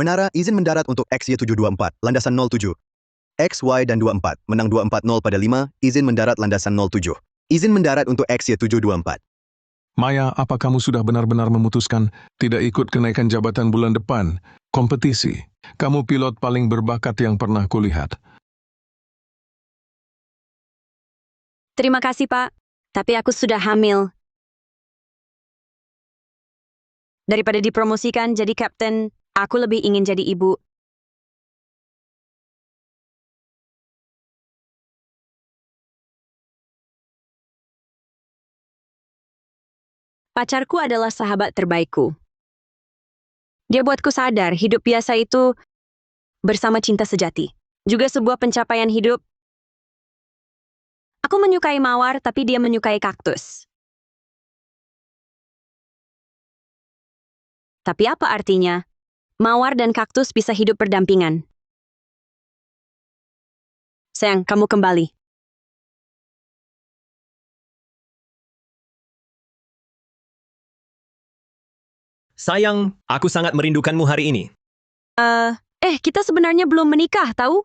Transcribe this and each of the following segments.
Menara izin mendarat untuk XY724, landasan 07. XY dan 24, menang 240 pada 5, izin mendarat landasan 07. Izin mendarat untuk XY724. Maya, apa kamu sudah benar-benar memutuskan tidak ikut kenaikan jabatan bulan depan? Kompetisi. Kamu pilot paling berbakat yang pernah kulihat. Terima kasih, Pak. Tapi aku sudah hamil. Daripada dipromosikan jadi kapten, aku lebih ingin jadi ibu. Pacarku adalah sahabat terbaikku. Dia buatku sadar hidup biasa itu bersama cinta sejati. Juga sebuah pencapaian hidup. Aku menyukai mawar, tapi dia menyukai kaktus. Tapi apa artinya? Mawar dan kaktus bisa hidup berdampingan. Sayang, kamu kembali. Sayang, aku sangat merindukanmu hari ini. Kita sebenarnya belum menikah, tahu?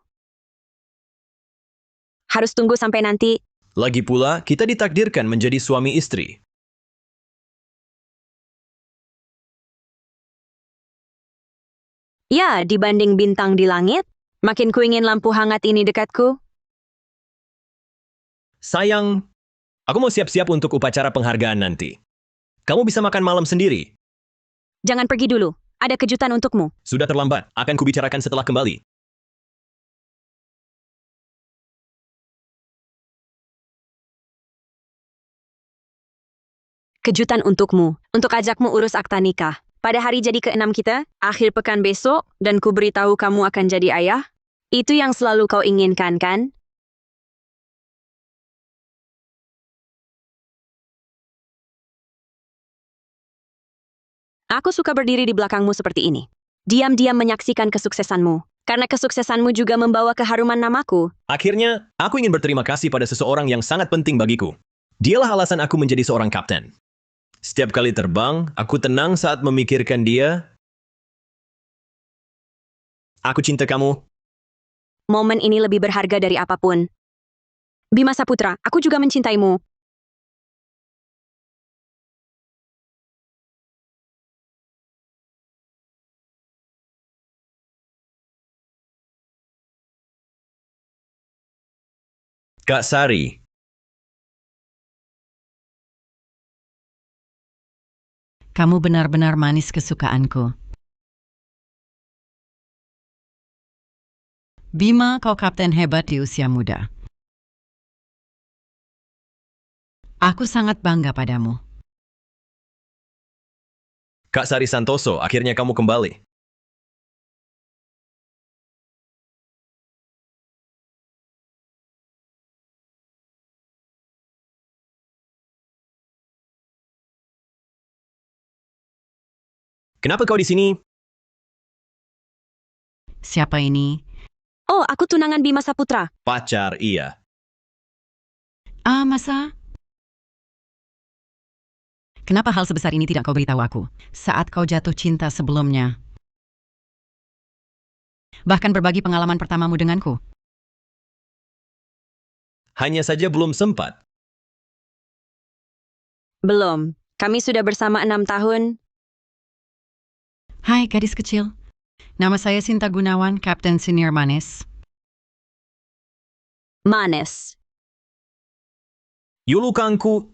Harus tunggu sampai nanti. Lagi pula, kita ditakdirkan menjadi suami istri. Ya, dibanding bintang di langit, makin kuingin lampu hangat ini dekatku. Sayang, aku mau siap-siap untuk upacara penghargaan nanti. Kamu bisa makan malam sendiri. Jangan pergi dulu, ada kejutan untukmu. Sudah terlambat, akan kubicarakan setelah kembali. Kejutan untukmu, untuk ajakmu urus akta nikah. Pada hari jadi ke-6 kita, akhir pekan besok, dan ku beritahu kamu akan jadi ayah. Itu yang selalu kau inginkan, kan? Aku suka berdiri di belakangmu seperti ini. Diam-diam menyaksikan kesuksesanmu. Karena kesuksesanmu juga membawa keharuman namaku. Akhirnya, aku ingin berterima kasih pada seseorang yang sangat penting bagiku. Dialah alasan aku menjadi seorang kapten. Setiap kali terbang, aku tenang saat memikirkan dia. Aku cinta kamu. Momen ini lebih berharga dari apapun. Bima Saputra, aku juga mencintaimu. Kak Sari. Kamu benar-benar manis kesukaanku. Bima, kau kapten hebat di usia muda. Aku sangat bangga padamu. Kak Sari Santoso, akhirnya kamu kembali. Kenapa kau di sini? Siapa ini? Oh, aku tunangan Bima Saputra. Pacar, iya. Masa? Kenapa hal sebesar ini tidak kau beritahu aku saat kau jatuh cinta sebelumnya? Bahkan berbagi pengalaman pertamamu denganku. Hanya saja belum sempat. Belum. Kami sudah bersama 6 tahun. Hai gadis kecil. Nama saya Sinta Gunawan, Kapten Senior Manis. Manes. Yulukangku.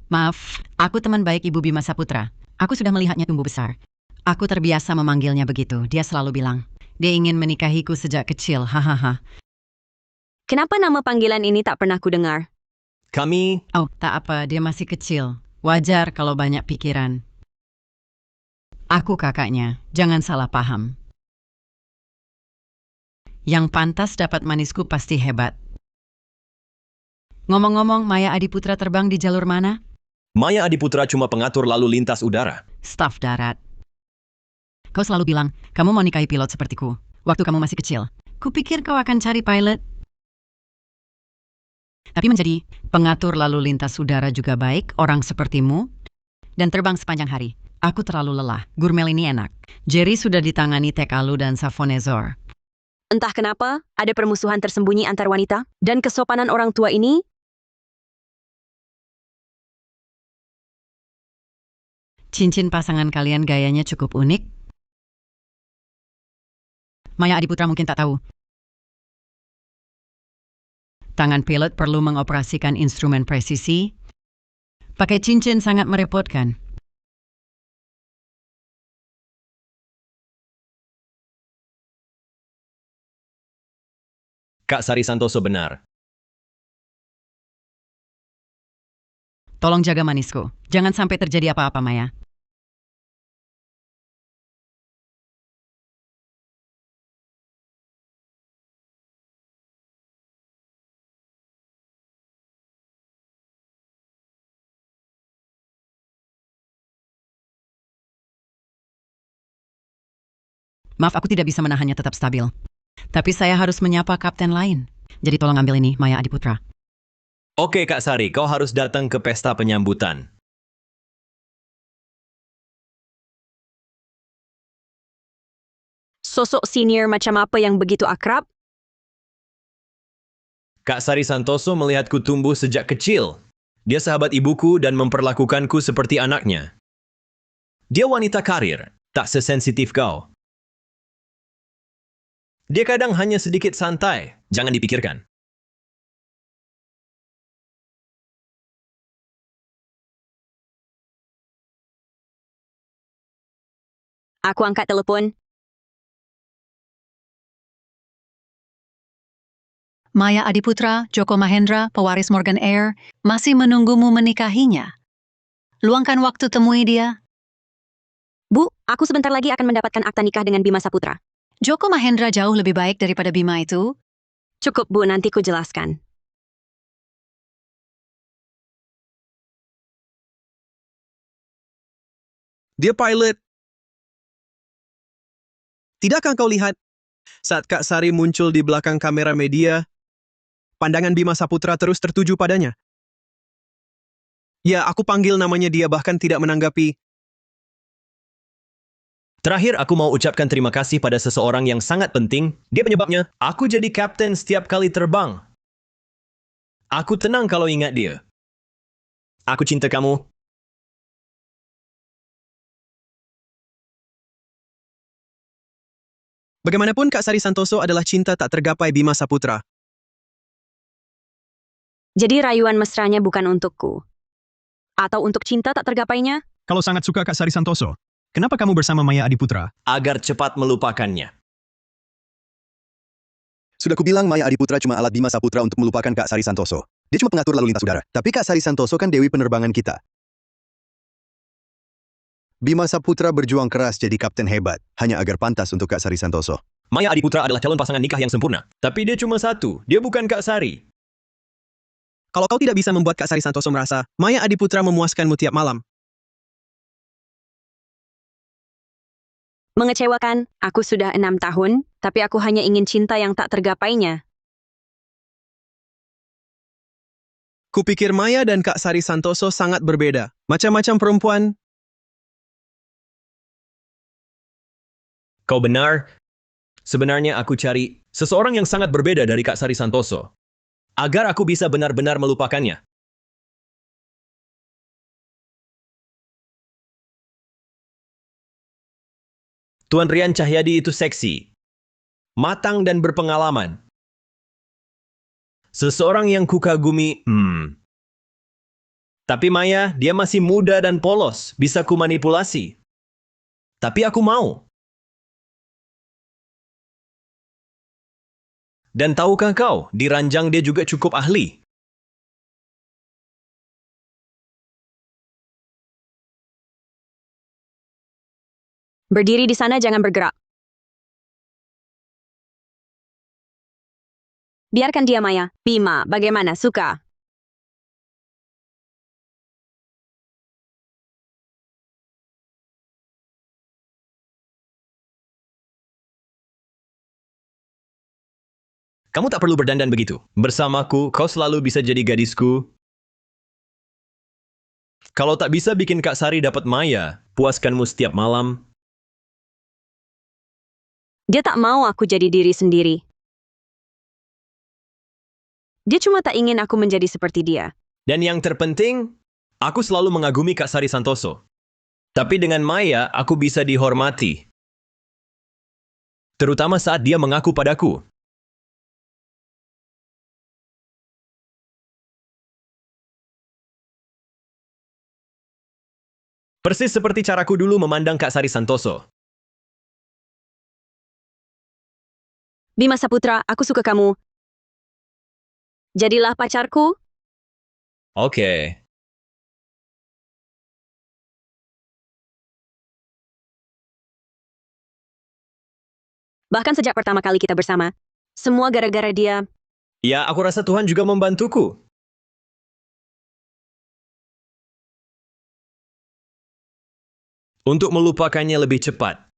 Maaf, aku teman baik Ibu Bima Saputra. Aku sudah melihatnya tumbuh besar. Aku terbiasa memanggilnya begitu. Dia selalu bilang, dia ingin menikahiku sejak kecil, hahaha. Kenapa nama panggilan ini tak pernah kudengar? Kami... Oh, tak apa, dia masih kecil. Wajar kalau banyak pikiran. Aku kakaknya, jangan salah paham. Yang pantas dapat manisku pasti hebat. Ngomong-ngomong, Maya Adiputra terbang di jalur mana? Maya Adiputra cuma pengatur lalu lintas udara. Staf darat. Kau selalu bilang, kamu mau nikahi pilot sepertiku, waktu kamu masih kecil. Kupikir kau akan cari pilot. Tapi menjadi pengatur lalu lintas udara juga baik, orang sepertimu, dan terbang sepanjang hari. Aku terlalu lelah. Gurmel ini enak. Jerry sudah ditangani Tekalu dan Safonezor. Entah kenapa, ada permusuhan tersembunyi antar wanita dan kesopanan orang tua ini. Cincin pasangan kalian gayanya cukup unik. Maya Adiputra mungkin tak tahu. Tangan pilot perlu mengoperasikan instrumen presisi. Pakai cincin sangat merepotkan. Kak Sari Santoso benar. Tolong jaga manisku. Jangan sampai terjadi apa-apa, Maya. Maaf, aku tidak bisa menahannya tetap stabil. Tapi saya harus menyapa kapten lain. Jadi tolong ambil ini, Maya Adiputra. Oke Kak Sari, kau harus datang ke pesta penyambutan. Sosok senior macam apa yang begitu akrab? Kak Sari Santoso melihatku tumbuh sejak kecil. Dia sahabat ibuku dan memperlakukanku seperti anaknya. Dia wanita karir, tak sesensitif kau. Dia kadang hanya sedikit santai, jangan dipikirkan. Aku angkat telepon. Maya Adiputra, Joko Mahendra, pewaris Morgan Air, masih menunggumu menikahinya. Luangkan waktu temui dia. Bu, aku sebentar lagi akan mendapatkan akta nikah dengan Bima Saputra. Joko Mahendra jauh lebih baik daripada Bima itu. Cukup, Bu, nanti ku jelaskan. Dia pilot. Tidakkah kau lihat saat Kak Sari muncul di belakang kamera media, pandangan Bima Saputra terus tertuju padanya? Ya, aku panggil namanya dia bahkan tidak menanggapi. Terakhir, aku mau ucapkan terima kasih pada seseorang yang sangat penting. Dia penyebabnya, aku jadi kapten setiap kali terbang. Aku tenang kalau ingat dia. Aku cinta kamu. Bagaimanapun Kak Sari Santoso adalah cinta tak tergapai Bima Saputra. Jadi rayuan mesranya bukan untukku. Atau untuk cinta tak tergapainya? Kalau sangat suka Kak Sari Santoso, kenapa kamu bersama Maya Adiputra? Agar cepat melupakannya. Sudah kubilang Maya Adiputra cuma alat Bima Saputra untuk melupakan Kak Sari Santoso. Dia cuma pengatur lalu lintas udara. Tapi Kak Sari Santoso kan dewi penerbangan kita. Bima Saputra berjuang keras jadi kapten hebat, hanya agar pantas untuk Kak Sari Santoso. Maya Adiputra adalah calon pasangan nikah yang sempurna. Tapi dia cuma satu, dia bukan Kak Sari. Kalau kau tidak bisa membuat Kak Sari Santoso merasa, Maya Adiputra memuaskanmu tiap malam. Mengecewakan, aku sudah 6 tahun, tapi aku hanya ingin cinta yang tak tergapainya. Kupikir Maya dan Kak Sari Santoso sangat berbeda. Macam-macam perempuan. Kau benar. Sebenarnya aku cari seseorang yang sangat berbeda dari Kak Sari Santoso. Agar aku bisa benar-benar melupakannya. Tuan Rian Cahyadi itu seksi, matang dan berpengalaman. Seseorang yang kukagumi, Tapi Maya, dia masih muda dan polos, bisa kumanipulasi. Tapi aku mau. Dan tahukah kau, di ranjang dia juga cukup ahli. Berdiri di sana, jangan bergerak. Biarkan dia, Maya. Bima, bagaimana? Suka? Kamu tak perlu berdandan begitu. Bersamaku, kau selalu bisa jadi gadisku. Kalau tak bisa bikin Kak Sari dapat Maya, puaskanmu setiap malam. Dia tak mau aku jadi diri sendiri. Dia cuma tak ingin aku menjadi seperti dia. Dan yang terpenting, aku selalu mengagumi Kak Sari Santoso. Tapi dengan Maya, aku bisa dihormati. Terutama saat dia mengaku padaku. Persis seperti caraku dulu memandang Kak Sari Santoso. Bima Saputra, aku suka kamu. Jadilah pacarku. Oke. Bahkan sejak pertama kali kita bersama. Semua gara-gara dia. Ya, aku rasa Tuhan juga membantuku. Untuk melupakannya lebih cepat.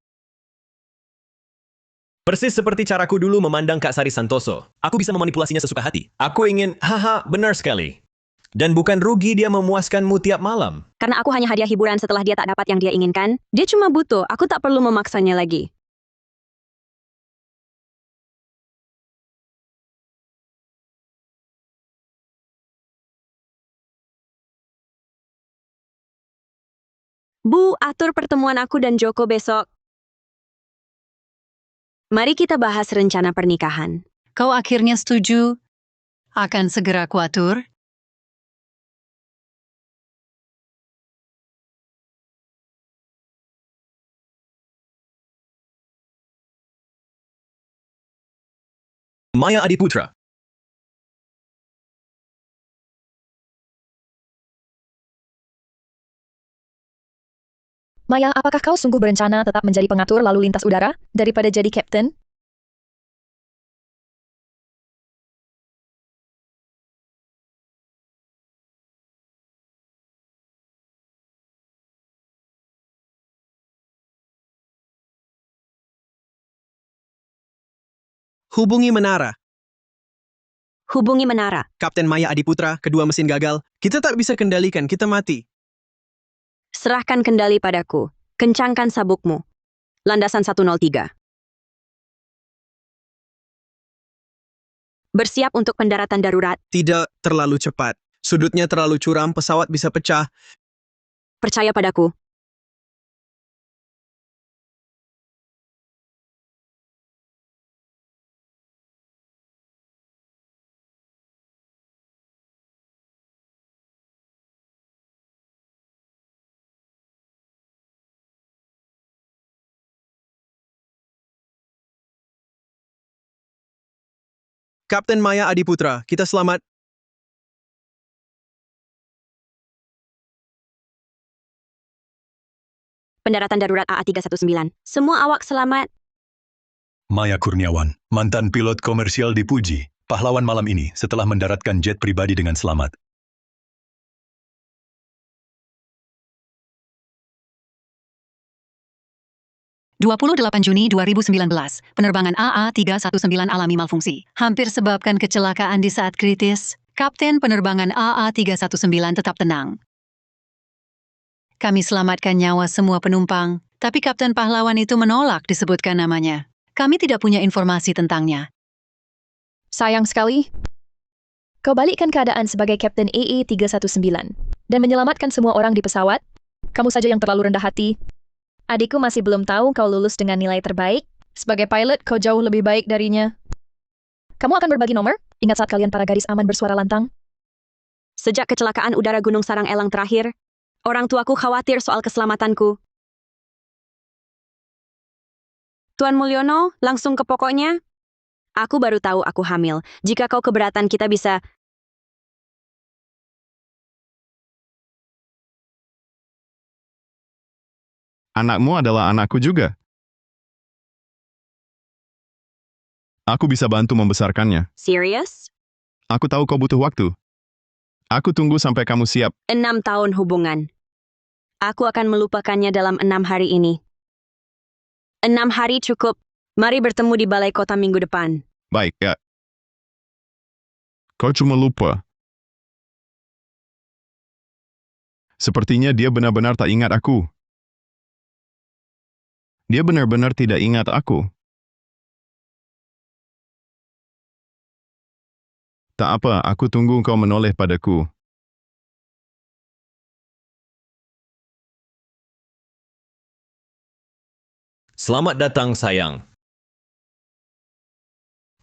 Persis seperti caraku dulu memandang Kak Sari Santoso. Aku bisa memanipulasinya sesuka hati. Aku ingin, haha, benar sekali. Dan bukan rugi dia memuaskanmu tiap malam. Karena aku hanya hadiah hiburan setelah dia tak dapat yang dia inginkan. Dia cuma butuh, aku tak perlu memaksanya lagi. Bu, atur pertemuan aku dan Joko besok. Mari kita bahas rencana pernikahan. Kau akhirnya setuju? Akan segera kuatur? Maya Adiputra. Maya, apakah kau sungguh berencana tetap menjadi pengatur lalu lintas udara daripada jadi kapten? Hubungi menara. Hubungi menara. Kapten Maya Adiputra, kedua mesin gagal. Kita tak bisa kendalikan, kita mati. Serahkan kendali padaku. Kencangkan sabukmu. Landasan 103. Bersiap untuk pendaratan darurat. Tidak terlalu cepat. Sudutnya terlalu curam, pesawat bisa pecah. Percaya padaku. Kapten Maya Adiputra, kita selamat. Pendaratan darurat AA319. Semua awak selamat. Maya Kurniawan, mantan pilot komersial di Puji, pahlawan malam ini setelah mendaratkan jet pribadi dengan selamat. Juni 2019, penerbangan AA319 alami malfungsi. Hampir sebabkan kecelakaan di saat kritis, Kapten penerbangan AA319 tetap tenang. Kami selamatkan nyawa semua penumpang, tapi Kapten pahlawan itu menolak disebutkan namanya. Kami tidak punya informasi tentangnya. Sayang sekali. Kau balikkan keadaan sebagai Kapten EE319 dan menyelamatkan semua orang di pesawat. Kamu saja yang terlalu rendah hati. Adikku masih belum tahu kau lulus dengan nilai terbaik. Sebagai pilot, kau jauh lebih baik darinya. Kamu akan berbagi nomor? Ingat saat kalian para gadis aman bersuara lantang? Sejak kecelakaan udara Gunung Sarang Elang terakhir, orang tuaku khawatir soal keselamatanku. Tuan Mulyono, langsung ke pokoknya. Aku baru tahu aku hamil. Jika kau keberatan, kita bisa... Anakmu adalah anakku juga. Aku bisa bantu membesarkannya. Serius? Aku tahu kau butuh waktu. Aku tunggu sampai kamu siap. 6 tahun hubungan. Aku akan melupakannya dalam 6 hari ini. 6 hari cukup. Mari bertemu di balai kota minggu depan. Baik, ya. Kau cuma lupa. Sepertinya dia benar-benar tak ingat aku. Dia benar-benar tidak ingat aku. Tak apa, aku tunggu kau menoleh padaku. Selamat datang, sayang.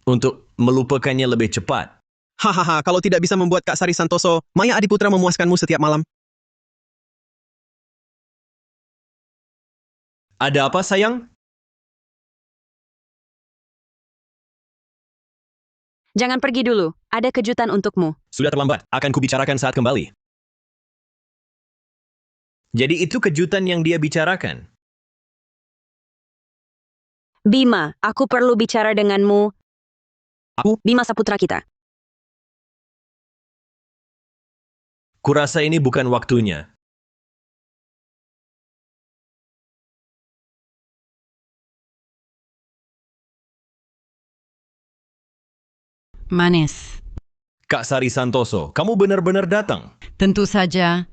Untuk melupakannya lebih cepat. Hahaha, kalau tidak bisa membuat Kak Sari Santoso, Maya Adiputra memuaskanmu setiap malam. Ada apa, sayang? Jangan pergi dulu, ada kejutan untukmu. Sudah terlambat, akan kubicarakan saat kembali. Jadi itu kejutan yang dia bicarakan. Bima, aku perlu bicara denganmu. Aku? Bima Saputra kita. Kurasa ini bukan waktunya. Manis. Kak Sari Santoso, kamu benar-benar datang. Tentu saja.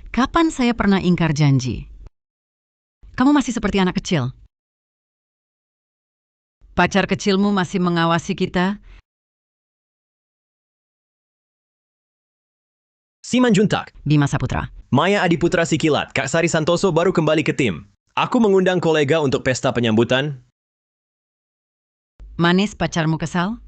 Kapan saya pernah ingkar janji? Kamu masih seperti anak kecil. Pacar kecilmu masih mengawasi kita. Simanjuntak, Bima Saputra. Maya Adiputra Sikilat, Kak Sari Santoso baru kembali ke tim. Aku mengundang kolega untuk pesta penyambutan. Manis, pacarmu kesal?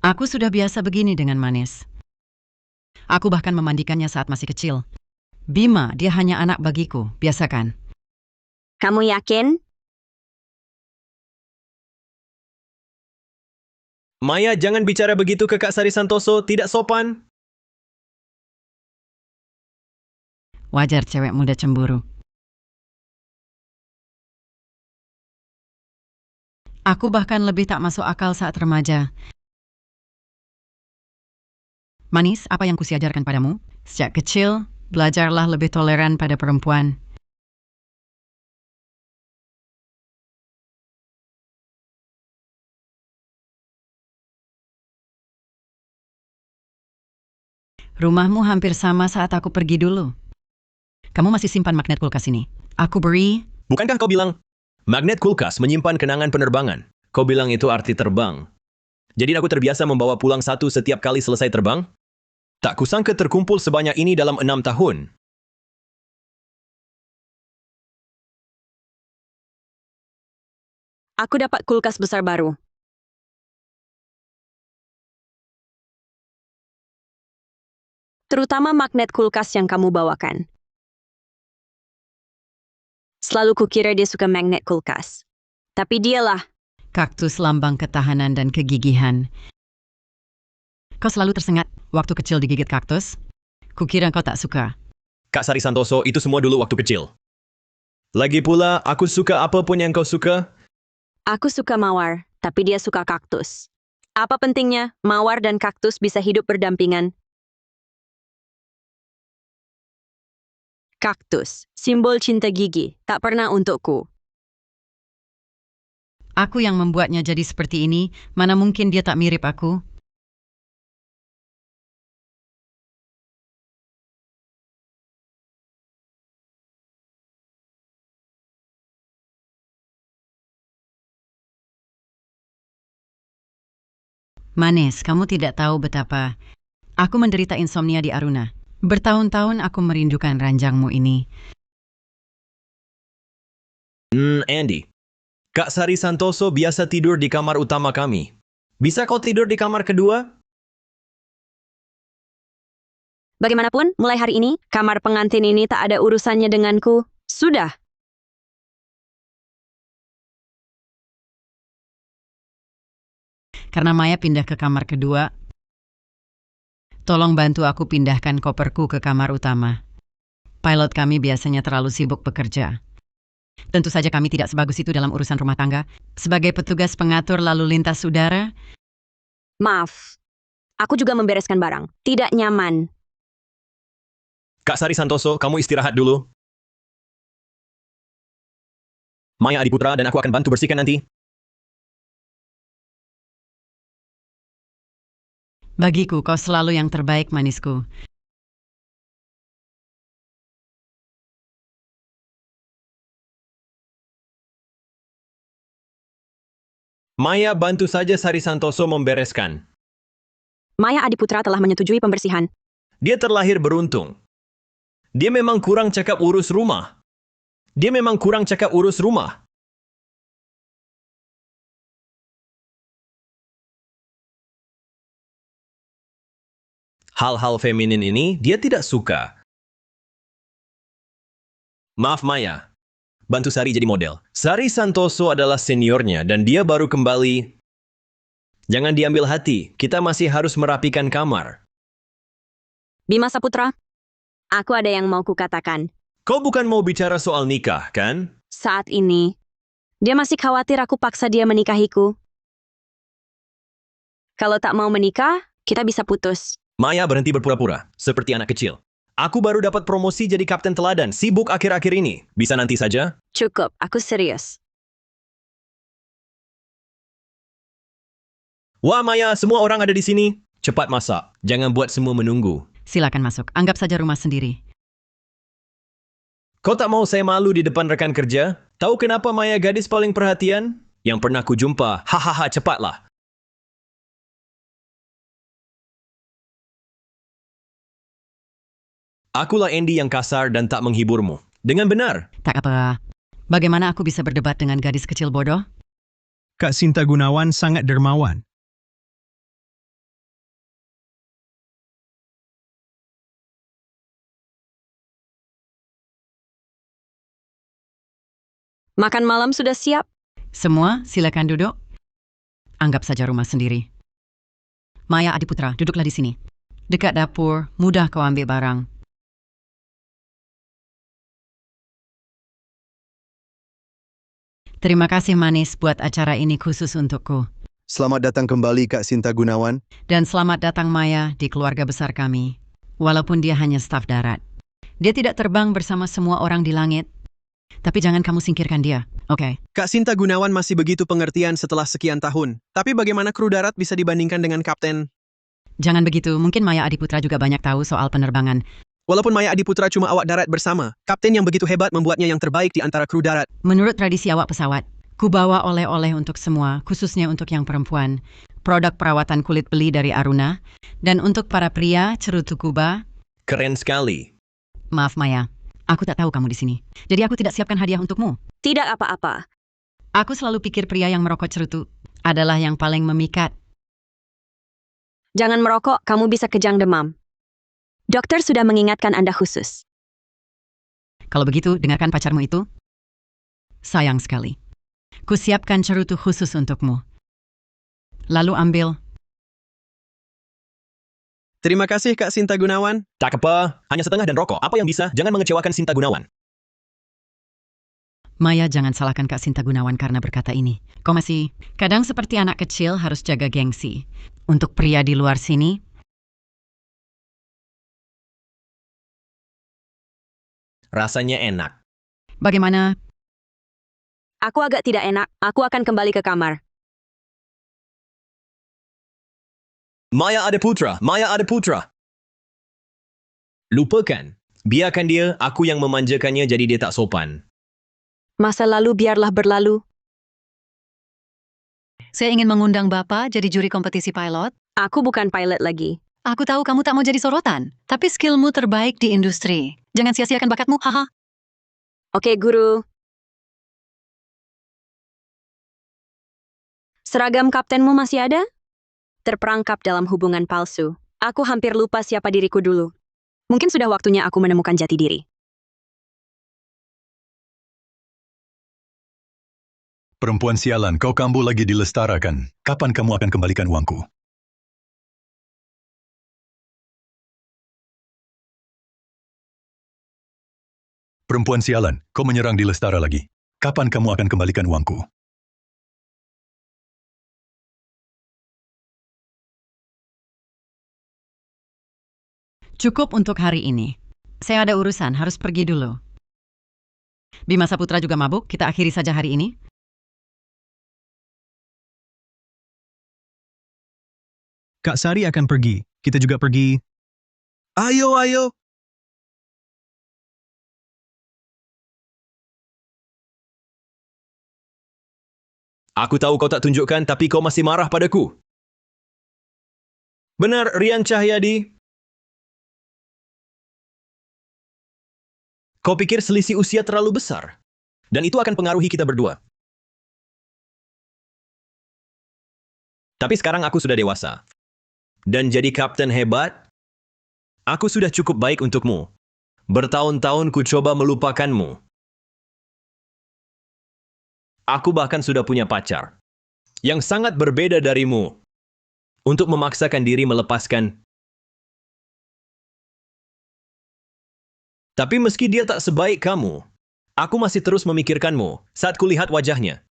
Aku sudah biasa begini dengan Manis. Aku bahkan memandikannya saat masih kecil. Bima, dia hanya anak bagiku, biasa kan? Kamu yakin? Maya, jangan bicara begitu ke Kak Sari Santoso, tidak sopan. Wajar cewek muda cemburu. Aku bahkan lebih tak masuk akal saat remaja. Manis, apa yang kusiajarkan padamu? Sejak kecil, belajarlah lebih toleran pada perempuan. Rumahmu hampir sama saat aku pergi dulu. Kamu masih simpan magnet kulkas ini. Aku beri. Bukankah kau bilang, magnet kulkas menyimpan kenangan penerbangan? Kau bilang itu arti terbang. Jadi aku terbiasa membawa pulang satu setiap kali selesai terbang? Tak kusangka terkumpul sebanyak ini dalam 6 tahun. Aku dapat kulkas besar baru. Terutama magnet kulkas yang kamu bawakan. Selalu kukira dia suka magnet kulkas. Tapi dialah. Kaktus lambang ketahanan dan kegigihan. Kau selalu tersengat waktu kecil digigit kaktus? Kukira kau tak suka. Kak Sari Santoso, itu semua dulu waktu kecil. Lagi pula, aku suka apapun yang kau suka. Aku suka mawar, tapi dia suka kaktus. Apa pentingnya mawar dan kaktus bisa hidup berdampingan? Kaktus, simbol cinta gigi, tak pernah untukku. Aku yang membuatnya jadi seperti ini, mana mungkin dia tak mirip aku? Manis, kamu tidak tahu betapa aku menderita insomnia di Aruna. Bertahun-tahun aku merindukan ranjangmu ini. Andy. Kak Sari Santoso biasa tidur di kamar utama kami. Bisa kau tidur di kamar kedua? Bagaimanapun, mulai hari ini, kamar pengantin ini tak ada urusannya denganku. Sudah. Karena Maya pindah ke kamar kedua, tolong bantu aku pindahkan koperku ke kamar utama. Pilot kami biasanya terlalu sibuk bekerja. Tentu saja kami tidak sebagus itu dalam urusan rumah tangga. Sebagai petugas pengatur lalu lintas udara, Maaf. Aku juga membereskan barang. Tidak nyaman. Kak Sari Santoso, kamu istirahat dulu. Maya Adiputra dan aku akan bantu bersihkan nanti. Bagiku, kau selalu yang terbaik, manisku. Maya, bantu saja Sari Santoso membereskan. Maya Adiputra telah menyetujui pembersihan. Dia terlahir beruntung. Dia memang kurang cakap urus rumah. Hal-hal feminin ini dia tidak suka. Maaf Maya, bantu Sari jadi model. Sari Santoso adalah seniornya dan dia baru kembali. Jangan diambil hati, kita masih harus merapikan kamar. Bima Saputra, aku ada yang mau kukatakan. Kau bukan mau bicara soal nikah, kan? Saat ini, dia masih khawatir aku paksa dia menikahiku. Kalau tak mau menikah, kita bisa putus. Maya berhenti berpura-pura, seperti anak kecil. Aku baru dapat promosi jadi kapten teladan, sibuk akhir-akhir ini. Bisa nanti saja? Cukup, aku serius. Wah Maya, semua orang ada di sini. Cepat masak, jangan buat semua menunggu. Silakan masuk, anggap saja rumah sendiri. Kau tak mau saya malu di depan rekan kerja? Tahu kenapa Maya gadis paling perhatian? Yang pernah ku jumpa, hahaha cepatlah. Akulah Andy yang kasar dan tak menghiburmu. Dengan benar. Tak apa. Bagaimana aku bisa berdebat dengan gadis kecil bodoh? Kak Sinta Gunawan sangat dermawan. Makan malam sudah siap. Semua, silakan duduk. Anggap saja rumah sendiri. Maya Adiputra, duduklah di sini. Dekat dapur, mudah kau ambil barang. Terima kasih manis buat acara ini khusus untukku. Selamat datang kembali Kak Sinta Gunawan. Dan selamat datang Maya di keluarga besar kami. Walaupun dia hanya staf darat. Dia tidak terbang bersama semua orang di langit. Tapi jangan kamu singkirkan dia, oke? Kak Sinta Gunawan masih begitu pengertian setelah sekian tahun. Tapi bagaimana kru darat bisa dibandingkan dengan kapten? Jangan begitu, mungkin Maya Adiputra juga banyak tahu soal penerbangan. Walaupun Maya Adiputra cuma awak darat bersama, kapten yang begitu hebat membuatnya yang terbaik di antara kru darat. Menurut tradisi awak pesawat, ku bawa oleh-oleh untuk semua, khususnya untuk yang perempuan. Produk perawatan kulit beli dari Aruna. Dan untuk para pria, cerutu Kuba. Keren sekali. Maaf Maya, aku tak tahu kamu di sini. Jadi aku tidak siapkan hadiah untukmu. Tidak apa-apa. Aku selalu pikir pria yang merokok cerutu adalah yang paling memikat. Jangan merokok, kamu bisa kejang demam. Dokter sudah mengingatkan Anda khusus. Kalau begitu, dengarkan pacarmu itu. Sayang sekali. Ku siapkan cerutu khusus untukmu. Lalu ambil. Terima kasih Kak Sinta Gunawan. Tak apa, hanya setengah dan rokok. Apa yang bisa? Jangan mengecewakan Sinta Gunawan. Maya, jangan salahkan Kak Sinta Gunawan karena berkata ini. Kau masih kadang seperti anak kecil harus jaga gengsi. Untuk pria di luar sini, Rasanya enak. bagaimana? Aku agak tidak enak. Aku akan kembali ke kamar. Maya Adiputra, Maya Adiputra. Lupakan. Biarkan dia, aku yang memanjakannya jadi dia tak sopan. Masa lalu biarlah berlalu. Saya ingin mengundang Bapak jadi juri kompetisi pilot. Aku bukan pilot lagi. Aku tahu kamu tak mau jadi sorotan, tapi skillmu terbaik di industri. Jangan sia-siakan bakatmu, haha. Oke, guru. Seragam kaptenmu masih ada? Terperangkap dalam hubungan palsu. Aku hampir lupa siapa diriku dulu. Mungkin sudah waktunya aku menemukan jati diri. Perempuan sialan, kau kambuh lagi dilestarakan. Kapan kamu akan kembalikan uangku? Perempuan sialan, kau menyerang Dilestara lagi. Kapan kamu akan kembalikan uangku? Cukup untuk hari ini. Saya ada urusan, harus pergi dulu. Bima Saputra juga mabuk, kita akhiri saja hari ini. Kak Sari akan pergi. Kita juga pergi. Ayo, ayo. Aku tahu kau tak tunjukkan, tapi kau masih marah padaku. Benar, Rian Cahyadi. Kau pikir selisih usia terlalu besar? Dan itu akan pengaruhi kita berdua. Tapi sekarang aku sudah dewasa. Dan jadi kapten hebat, aku sudah cukup baik untukmu. Bertahun-tahun ku coba melupakanmu. Aku bahkan sudah punya pacar. Yang sangat berbeda darimu. Untuk memaksakan diri melepaskan. Tapi meski dia tak sebaik kamu, aku masih terus memikirkanmu saat kulihat wajahnya.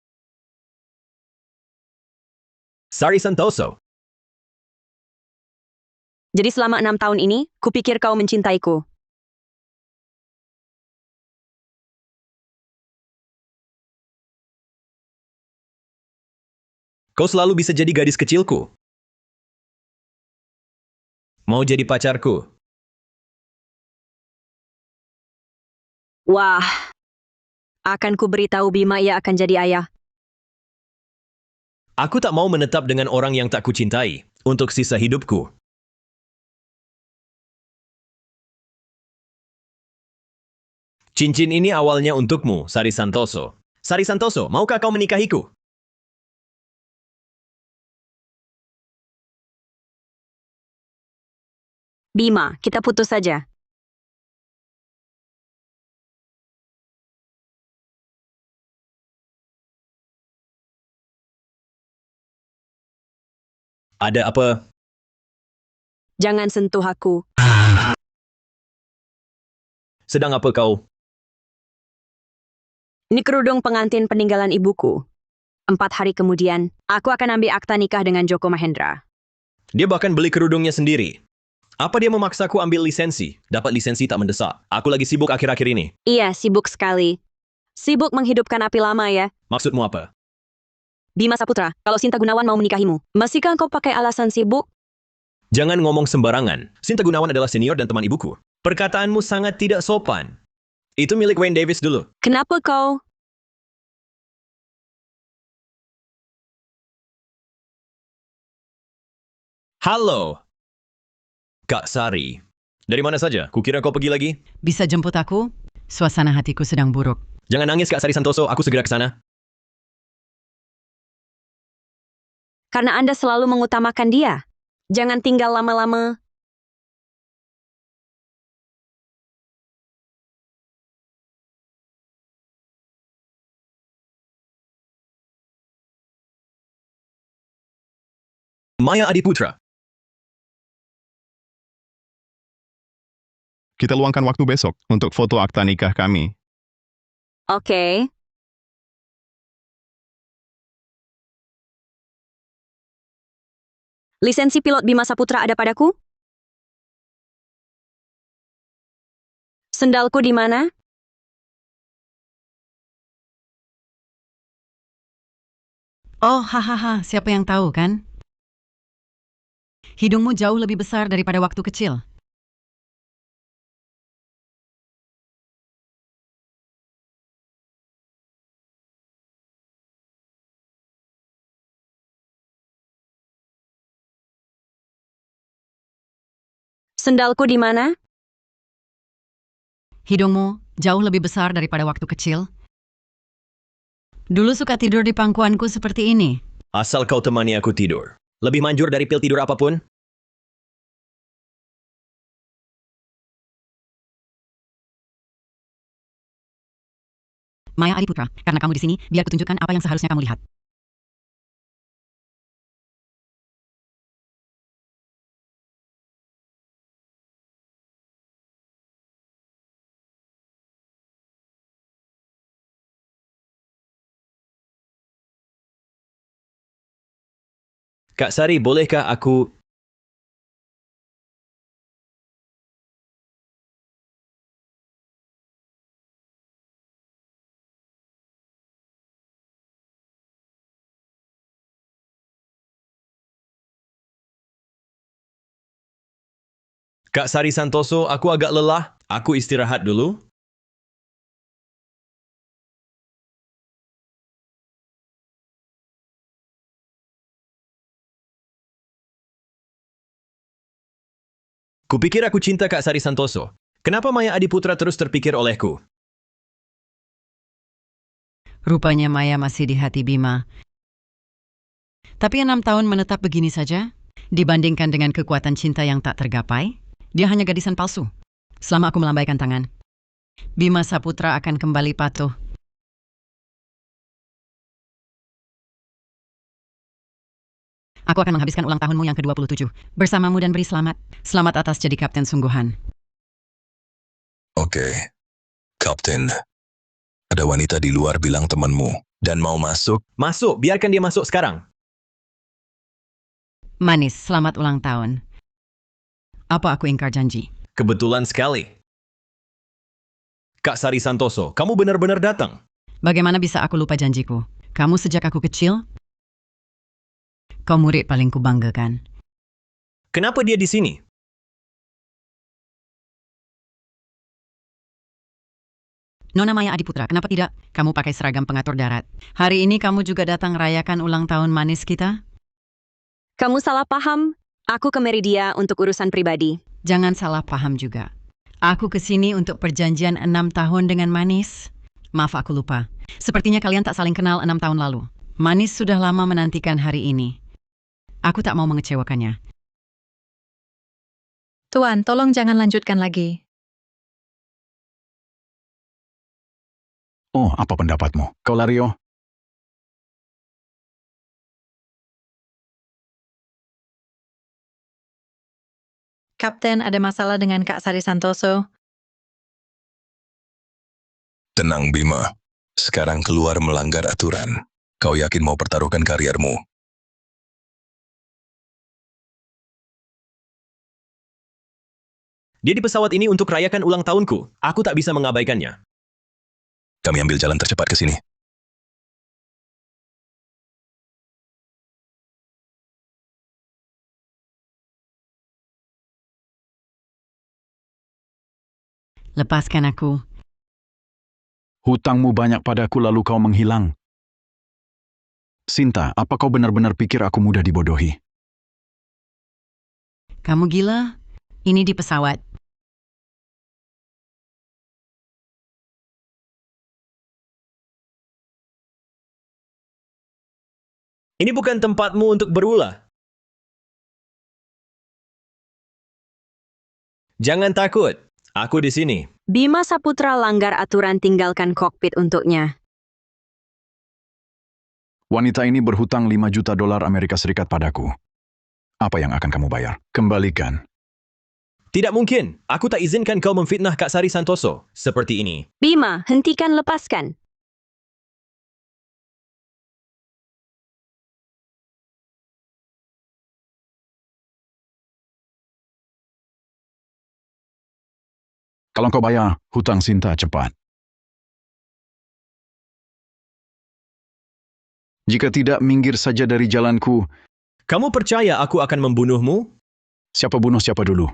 Sari Santoso. Jadi selama 6 tahun ini, kupikir kau mencintaiku. Kau selalu bisa jadi gadis kecilku. Mau jadi pacarku? Wah, akan ku beritahu Bima ia akan jadi ayah. Aku tak mau menetap dengan orang yang tak kucintai untuk sisa hidupku. Cincin ini awalnya untukmu, Sari Santoso. Sari Santoso, maukah kau menikahiku? Bima, kita putus saja. Ada apa? Jangan sentuh aku. Sedang apa kau? Ini kerudung pengantin peninggalan ibuku. 4 hari kemudian, aku akan ambil akta nikah dengan Joko Mahendra. Dia bahkan beli kerudungnya sendiri. Apa dia memaksaku ambil lisensi? Dapat lisensi tak mendesak. Aku lagi sibuk akhir-akhir ini. Iya, sibuk sekali. Sibuk menghidupkan api lama ya. Maksudmu apa? Bima Saputra, kalau Sinta Gunawan mau menikahimu, masihkah kau pakai alasan sibuk? Jangan ngomong sembarangan. Sinta Gunawan adalah senior dan teman ibuku. Perkataanmu sangat tidak sopan. Itu milik Wayne Davis dulu. Kenapa kau? Halo. Kak Sari. Dari mana saja? Kukira kau pergi lagi. Bisa jemput aku? Suasana hatiku sedang buruk. Jangan nangis Kak Sari Santoso, aku segera ke sana. Karena Anda selalu mengutamakan dia. Jangan tinggal lama-lama. Maya Adiputra. Kita luangkan waktu besok untuk foto akta nikah kami. Oke. Lisensi pilot Bima Saputra ada padaku? Sendalku di mana? Oh, hahaha, siapa yang tahu kan? Hidungmu jauh lebih besar daripada waktu kecil. Sendalku di mana? Hidungmu jauh lebih besar daripada waktu kecil. Dulu suka tidur di pangkuanku seperti ini. Asal kau temani aku tidur. Lebih manjur dari pil tidur apapun. Maya Adiputra, karena kamu di sini, biar kutunjukkan apa yang seharusnya kamu lihat. Kak Sari, bolehkah aku... Kak Sari Santoso, aku agak lelah. Aku istirahat dulu. Kupikir aku cinta Kak Sari Santoso. Kenapa Maya Adiputra terus terpikir olehku? Rupanya Maya masih di hati Bima. Tapi 6 tahun menetap begini saja, dibandingkan dengan kekuatan cinta yang tak tergapai, dia hanya gadisan palsu. Selama aku melambaikan tangan, Bima Saputra akan kembali patuh. Aku akan menghabiskan ulang tahunmu yang ke-27 bersamamu dan beri selamat. Selamat atas jadi kapten sungguhan. Oke, Kapten. Ada wanita di luar bilang temanmu dan mau masuk. Masuk, biarkan dia masuk sekarang. Manis, selamat ulang tahun. Apa aku ingkar janji? Kebetulan sekali. Kak Sari Santoso, kamu benar-benar datang. Bagaimana bisa aku lupa janjiku? Kamu sejak aku kecil, kau murid paling kubanggakan. Kenapa dia di sini? Nona Maya Adiputra, kenapa tidak kamu pakai seragam pengatur darat? Hari ini kamu juga datang rayakan ulang tahun manis kita? Kamu salah paham. Aku ke Meridia untuk urusan pribadi. Jangan salah paham juga. Aku kesini untuk perjanjian 6 tahun dengan Manis. Maaf aku lupa. Sepertinya kalian tak saling kenal 6 tahun lalu. Manis sudah lama menantikan hari ini. Aku tak mau mengecewakannya. Tuan, tolong jangan lanjutkan lagi. Oh, apa pendapatmu? Kau Lario? Kapten, ada masalah dengan Kak Sari Santoso. Tenang, Bima. Sekarang keluar melanggar aturan. Kau yakin mau pertaruhkan kariermu? Dia di pesawat ini untuk rayakan ulang tahunku. Aku tak bisa mengabaikannya. Kami ambil jalan tercepat ke sini. Lepaskan aku. Hutangmu banyak padaku lalu kau menghilang. Sinta, apa kau benar-benar pikir aku mudah dibodohi? Kamu gila? Ini di pesawat. Ini bukan tempatmu untuk berulah. Jangan takut. Aku di sini. Bima Saputra langgar aturan tinggalkan kokpit untuknya. Wanita ini berhutang 5 juta dolar Amerika Serikat padaku. Apa yang akan kamu bayar? Kembalikan. Tidak mungkin. Aku tak izinkan kau memfitnah Kak Sari Santoso. Seperti ini. Bima, hentikan lepaskan. Kalau kau bayar, hutang Sinta cepat. Jika tidak, minggir saja dari jalanku. Kamu percaya aku akan membunuhmu? Siapa bunuh siapa dulu?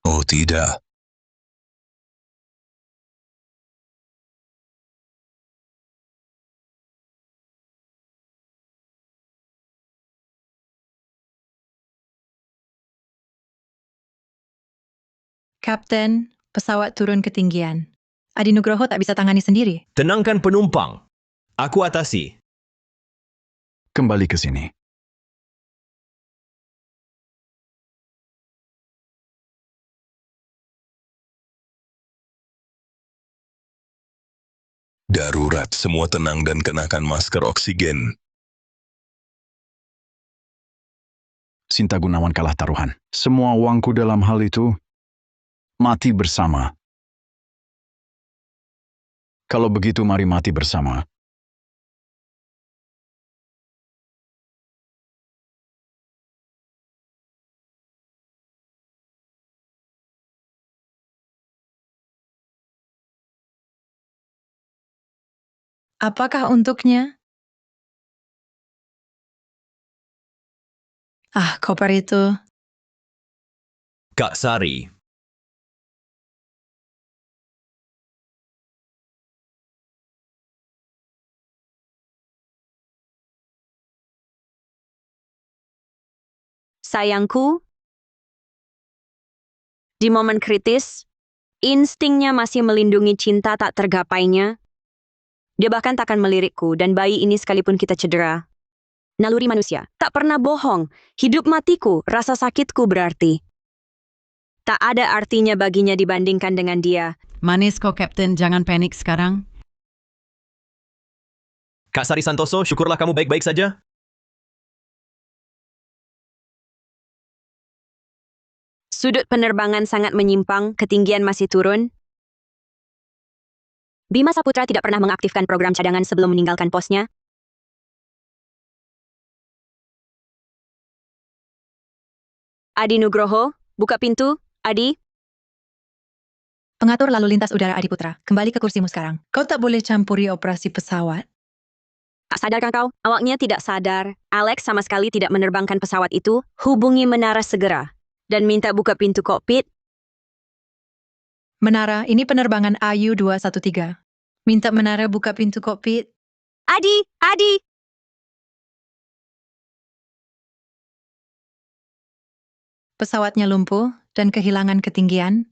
Oh tidak. Kapten, pesawat turun ketinggian. Adi Nugroho tak bisa tangani sendiri. Tenangkan penumpang. Aku atasi. Kembali ke sini. Darurat, semua tenang dan kenakan masker oksigen. Sinta Gunawan kalah taruhan. Semua uangku dalam hal itu mati bersama. Kalau begitu mari mati bersama. Apakah untuknya? Koper itu. Kak Sari, Sayangku, di momen kritis, instingnya masih melindungi cinta tak tergapainya. Dia bahkan takkan melirikku dan bayi ini sekalipun kita cedera. Naluri manusia, tak pernah bohong. Hidup matiku, rasa sakitku berarti. Tak ada artinya baginya dibandingkan dengan dia. Manis kok, Captain. Jangan panik sekarang. Kak Sari Santoso, syukurlah kamu baik-baik saja. Sudut penerbangan sangat menyimpang, ketinggian masih turun. Bima Saputra tidak pernah mengaktifkan program cadangan sebelum meninggalkan posnya. Adi Nugroho, buka pintu, Adi. Pengatur lalu lintas udara Adiputra, kembali ke kursimu sekarang. Kau tak boleh campuri operasi pesawat. Tak sadarkan kau? Awaknya tidak sadar. Alex sama sekali tidak menerbangkan pesawat itu. Hubungi menara segera. Dan minta buka pintu kokpit. Menara, ini penerbangan AU-213. Minta menara buka pintu kokpit. Adi, Adi. Pesawatnya lumpuh dan kehilangan ketinggian.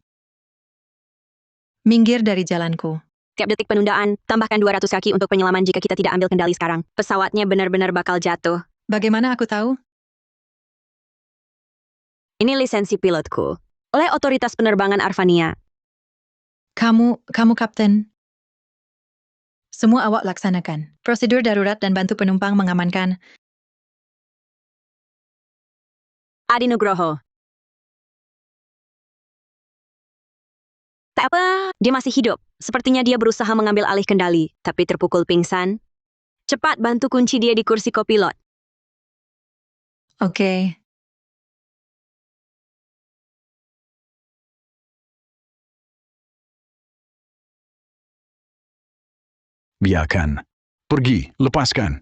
Minggir dari jalanku. Tiap detik penundaan, tambahkan 200 kaki untuk penyelaman jika kita tidak ambil kendali sekarang. Pesawatnya benar-benar bakal jatuh. Bagaimana aku tahu? Ini lisensi pilotku. Oleh otoritas penerbangan Arvania. Kamu kapten. Semua awak laksanakan. Prosedur darurat dan bantu penumpang mengamankan. Adi Nugroho. Tak apa, dia masih hidup. Sepertinya dia berusaha mengambil alih kendali, tapi terpukul pingsan. Cepat bantu kunci dia di kursi kopilot. Oke. Biarkan. Pergi, lepaskan.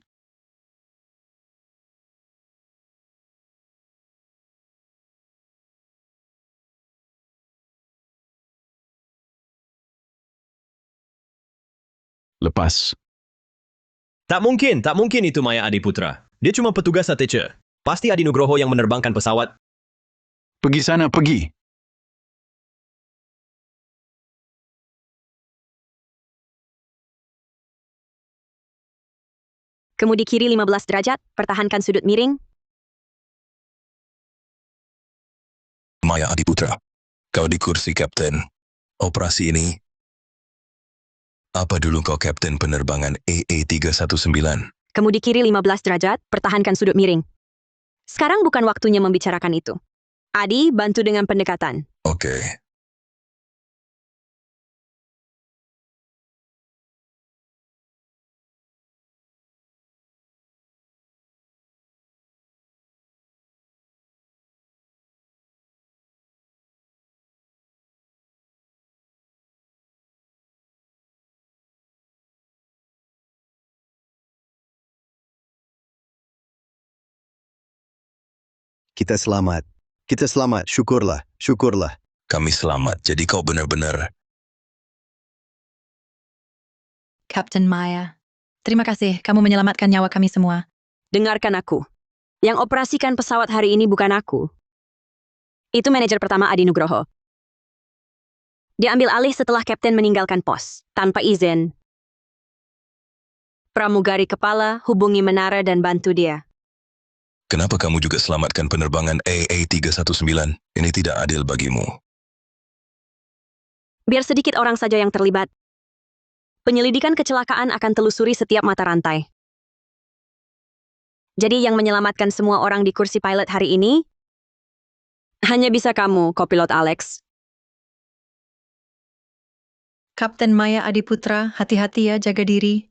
Lepas. Tak mungkin itu Maya Adiputra. Dia cuma petugas ATC. Pasti Adi Nugroho yang menerbangkan pesawat. Pergi sana, pergi. Kemudi kiri 15 derajat, pertahankan sudut miring. Maya Adiputra, kau di kursi kapten. Operasi ini. Apa dulu kau kapten penerbangan AA319? Kemudi kiri 15 derajat, pertahankan sudut miring. Sekarang bukan waktunya membicarakan itu. Adi, bantu dengan pendekatan. Oke. Kita selamat. Kita selamat. Syukurlah. Syukurlah. Kami selamat, jadi kau benar-benar. Kapten Maya. Terima kasih, kamu menyelamatkan nyawa kami semua. Dengarkan aku. Yang operasikan pesawat hari ini bukan aku. Itu manajer pertama Adi Nugroho. Dia ambil alih setelah kapten meninggalkan pos, tanpa izin. Pramugari kepala, hubungi menara dan bantu dia. Kenapa kamu juga selamatkan penerbangan AA319? Ini tidak adil bagimu. Biar sedikit orang saja yang terlibat. Penyelidikan kecelakaan akan telusuri setiap mata rantai. Jadi yang menyelamatkan semua orang di kursi pilot hari ini, hanya bisa kamu, kopilot Alex. Kapten Maya Adiputra, hati-hati ya, jaga diri.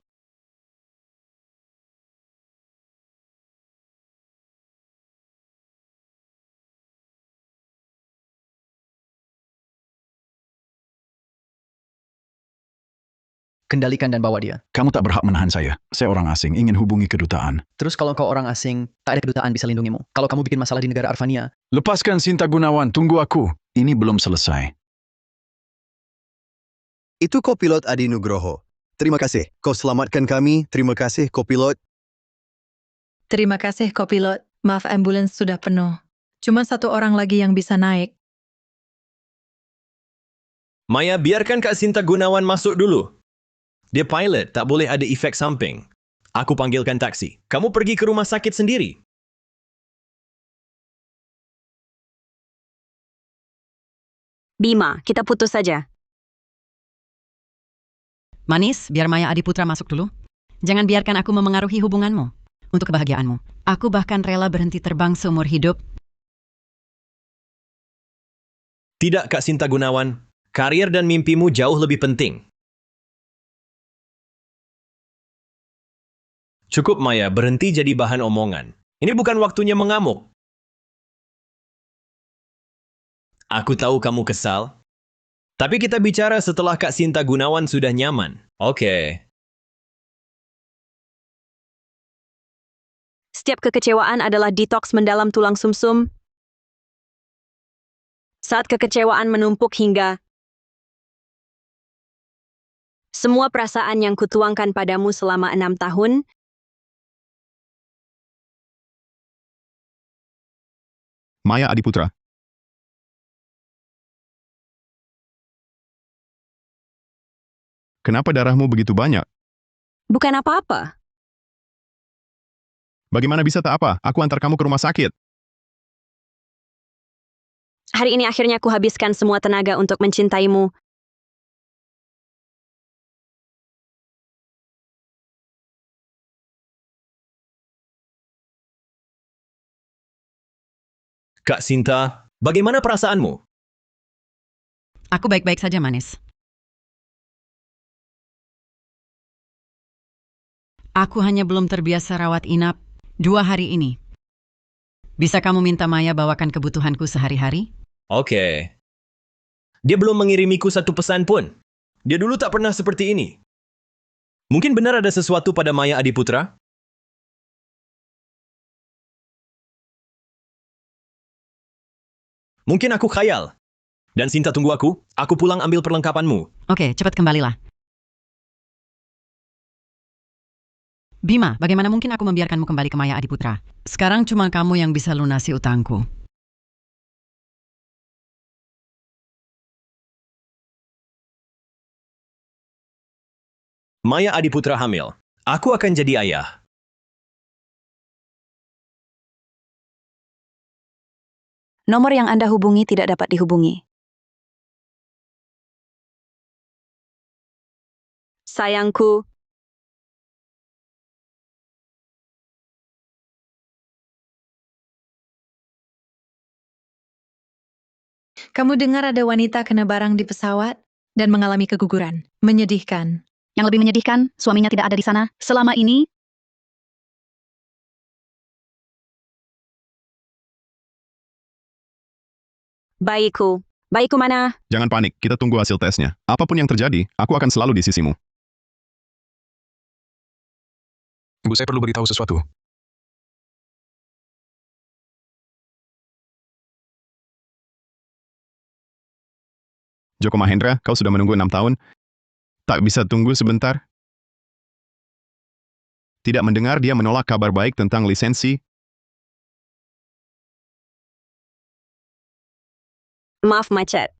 kendalikan dan bawa dia. Kamu tak berhak menahan saya. Saya orang asing, ingin hubungi kedutaan. Terus kalau kau orang asing, tak ada kedutaan bisa lindungimu. Kalau kamu bikin masalah di negara Arvania, Lepaskan Sinta Gunawan, tunggu aku. Ini belum selesai. Itu kopilot Adi Nugroho. Terima kasih. Kau selamatkan kami. Terima kasih, kopilot. Terima kasih, kopilot. Maaf, ambulans sudah penuh. Cuma satu orang lagi yang bisa naik. Maya, biarkan Kak Sinta Gunawan masuk dulu. Dia pilot, tak boleh ada efek samping. Aku panggilkan taksi. Kamu pergi ke rumah sakit sendiri. Bima, kita putus saja. Manis, biar Maya Adiputra masuk dulu. Jangan biarkan aku memengaruhi hubunganmu. Untuk kebahagiaanmu. Aku bahkan rela berhenti terbang seumur hidup. Tidak, Kak Sinta Gunawan. Karier dan mimpimu jauh lebih penting. Cukup, Maya, berhenti jadi bahan omongan. Ini bukan waktunya mengamuk. Aku tahu kamu kesal. Tapi kita bicara setelah Kak Sinta Gunawan sudah nyaman. Oke. Setiap kekecewaan adalah detoks mendalam tulang sumsum. Saat kekecewaan menumpuk hingga semua perasaan yang kutuangkan padamu selama 6 tahun, Maya Adiputra. Kenapa darahmu begitu banyak? bukan apa-apa. Bagaimana bisa tak apa? Aku antar kamu ke rumah sakit. Hari ini akhirnya ku habiskan semua tenaga untuk mencintaimu. Kak Sinta, bagaimana perasaanmu? Aku baik-baik saja, Manis. Aku hanya belum terbiasa rawat inap 2 hari ini. Bisa kamu minta Maya bawakan kebutuhanku sehari-hari? Oke. Dia belum mengirimiku satu pesan pun. Dia dulu tak pernah seperti ini. Mungkin benar ada sesuatu pada Maya Adiputra? Mungkin aku khayal. Dan Sinta, tunggu aku pulang ambil perlengkapanmu. Oke, cepat kembalilah. Bima, bagaimana mungkin aku membiarkanmu kembali ke Maya Adiputra? Sekarang cuma kamu yang bisa lunasi utangku. Maya Adiputra hamil. Aku akan jadi ayah. Nomor yang Anda hubungi tidak dapat dihubungi. Sayangku, Kamu dengar ada wanita kena barang di pesawat dan mengalami keguguran. Menyedihkan. Yang lebih menyedihkan, suaminya tidak ada di sana. Selama ini, bayiku mana? Jangan panik, kita tunggu hasil tesnya. Apapun yang terjadi, aku akan selalu di sisimu. Bu, saya perlu beritahu sesuatu. Joko Mahendra, kau sudah menunggu 6 tahun. Tak bisa tunggu sebentar? Tidak mendengar dia menolak kabar baik tentang lisensi? Maaf macet.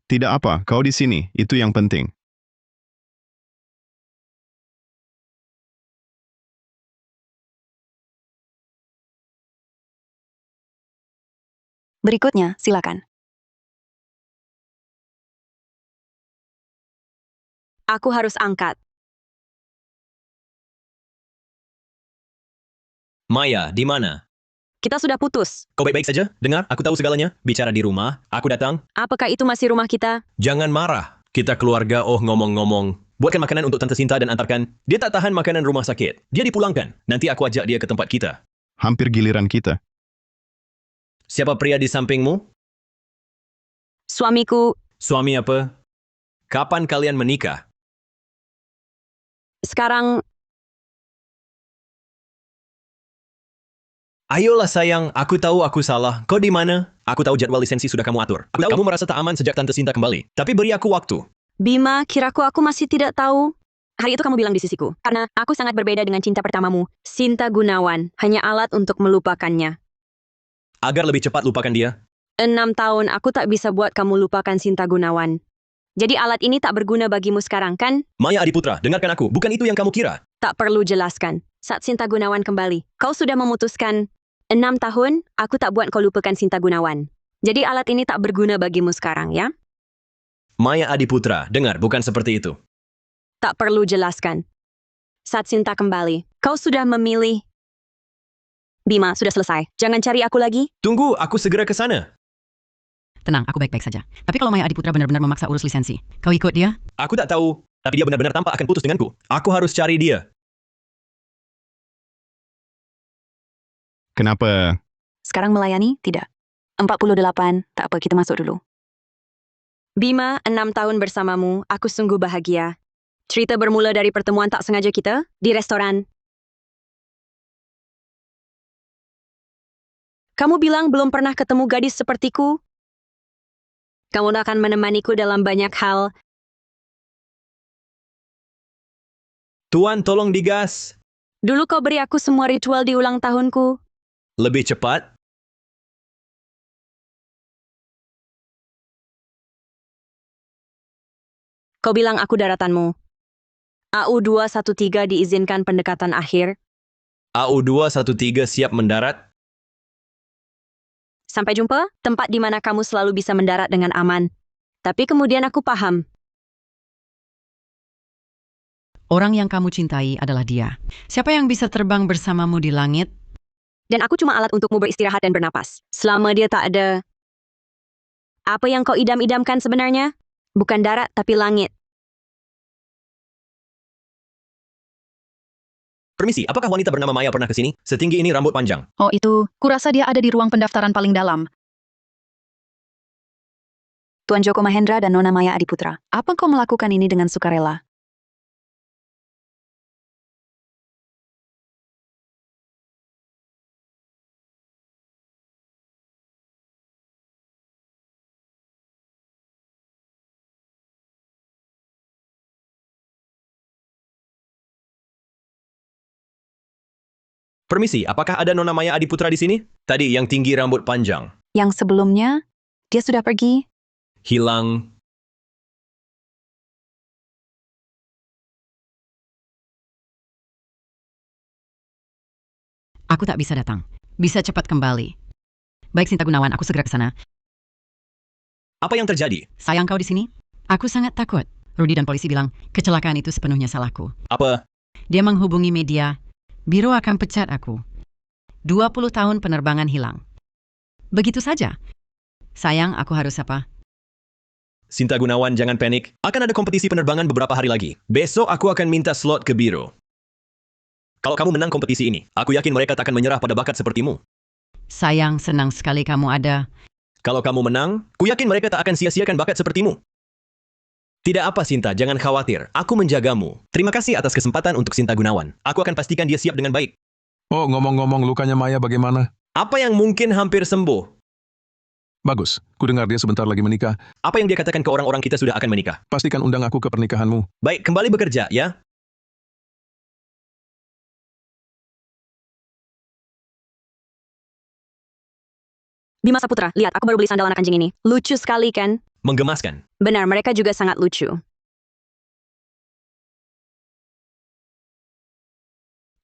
Tidak apa, kau di sini, itu yang penting. Berikutnya, silakan. Aku harus angkat. Maya, di mana? Kita sudah putus. Kau baik-baik saja? Dengar, aku tahu segalanya. Bicara di rumah, aku datang. Apakah itu masih rumah kita? Jangan marah. Kita keluarga, ngomong-ngomong. Buatkan makanan untuk Tante Sinta dan antarkan. Dia tak tahan makanan rumah sakit. Dia dipulangkan. Nanti aku ajak dia ke tempat kita. Hampir giliran kita. Siapa pria di sampingmu? Suamiku. Suami apa? Kapan kalian menikah? Sekarang, Ayolah sayang, aku tahu aku salah. Kau di mana? Aku tahu jadwal lisensi sudah kamu atur. Aku tahu kamu merasa tak aman sejak Tante Sinta kembali. Tapi beri aku waktu. Bima, kiraku aku masih tidak tahu. Hari itu kamu bilang di sisiku. Karena aku sangat berbeda dengan cinta pertamamu. Sinta Gunawan, hanya alat untuk melupakannya. Agar lebih cepat lupakan dia. 6 tahun aku tak bisa buat kamu lupakan Sinta Gunawan. Jadi alat ini tak berguna bagimu sekarang, kan? Maya Adiputra, dengarkan aku. Bukan itu yang kamu kira. Tak perlu jelaskan. Saat Sinta Gunawan kembali, kau sudah memutuskan 6 tahun, aku tak buat kau lupakan Sinta Gunawan. Jadi alat ini tak berguna bagimu sekarang, ya? Maya Adiputra, dengar, bukan seperti itu. Tak perlu jelaskan. Saat Sinta kembali, kau sudah memilih. Bima, sudah selesai. Jangan cari aku lagi. Tunggu, aku segera ke sana. Tenang, aku baik-baik saja. Tapi kalau Maya Adiputra benar-benar memaksa urus lisensi, kau ikut dia? Aku tak tahu, tapi dia benar-benar tampak akan putus denganku. Aku harus cari dia. Kenapa? Sekarang melayani? Tidak. 48, tak apa, kita masuk dulu. Bima, 6 tahun bersamamu, aku sungguh bahagia. Cerita bermula dari pertemuan tak sengaja kita di restoran. Kamu bilang belum pernah ketemu gadis sepertiku. Kamu akan menemaniku dalam banyak hal. Tuan, tolong digas. Dulu kau beri aku semua ritual di ulang tahunku. Lebih cepat. Kau bilang aku daratanmu. AU-213 diizinkan pendekatan akhir. AU-213 siap mendarat. Sampai jumpa, tempat di mana kamu selalu bisa mendarat dengan aman. Tapi kemudian aku paham. Orang yang kamu cintai adalah dia. Siapa yang bisa terbang bersamamu di langit? Dan aku cuma alat untukmu beristirahat dan bernapas. Selama dia tak ada. Apa yang kau idam-idamkan sebenarnya? Bukan darat, tapi langit. Permisi, apakah wanita bernama Maya pernah ke sini? Setinggi ini rambut panjang. Oh itu, kurasa dia ada di ruang pendaftaran paling dalam. Tuan Joko Mahendra dan Nona Maya Adiputra, apa kau melakukan ini dengan sukarela? Permisi, apakah ada Nona Maya Adiputra di sini? Tadi yang tinggi rambut panjang. Yang sebelumnya, dia sudah pergi. Hilang. Aku tak bisa datang. Bisa cepat kembali. Baik Sinta Gunawan, aku segera ke sana. Apa yang terjadi? Sayang kau di sini? Aku sangat takut. Rudy dan polisi bilang, kecelakaan itu sepenuhnya salahku. Apa? Dia menghubungi media. Biro akan pecat aku. 20 tahun penerbangan hilang. Begitu saja. Sayang, aku harus apa? Sinta Gunawan, jangan panik. Akan ada kompetisi penerbangan beberapa hari lagi. Besok aku akan minta slot ke biro. Kalau kamu menang kompetisi ini, aku yakin mereka tak akan menyerah pada bakat sepertimu. Sayang, senang sekali kamu ada. Kalau kamu menang, ku yakin mereka tak akan sia-siakan bakat sepertimu. Tidak apa Sinta, jangan khawatir. Aku menjagamu. Terima kasih atas kesempatan untuk Sinta Gunawan. Aku akan pastikan dia siap dengan baik. Oh, ngomong-ngomong, lukanya Maya bagaimana? Apa yang mungkin hampir sembuh? Bagus, ku dengar dia sebentar lagi menikah. Apa yang dia katakan ke orang-orang kita sudah akan menikah? Pastikan undang aku ke pernikahanmu. Baik, kembali bekerja, ya? Bima Saputra, lihat aku baru beli sandal anak anjing ini. Lucu sekali kan? Menggemaskan. Benar, mereka juga sangat lucu.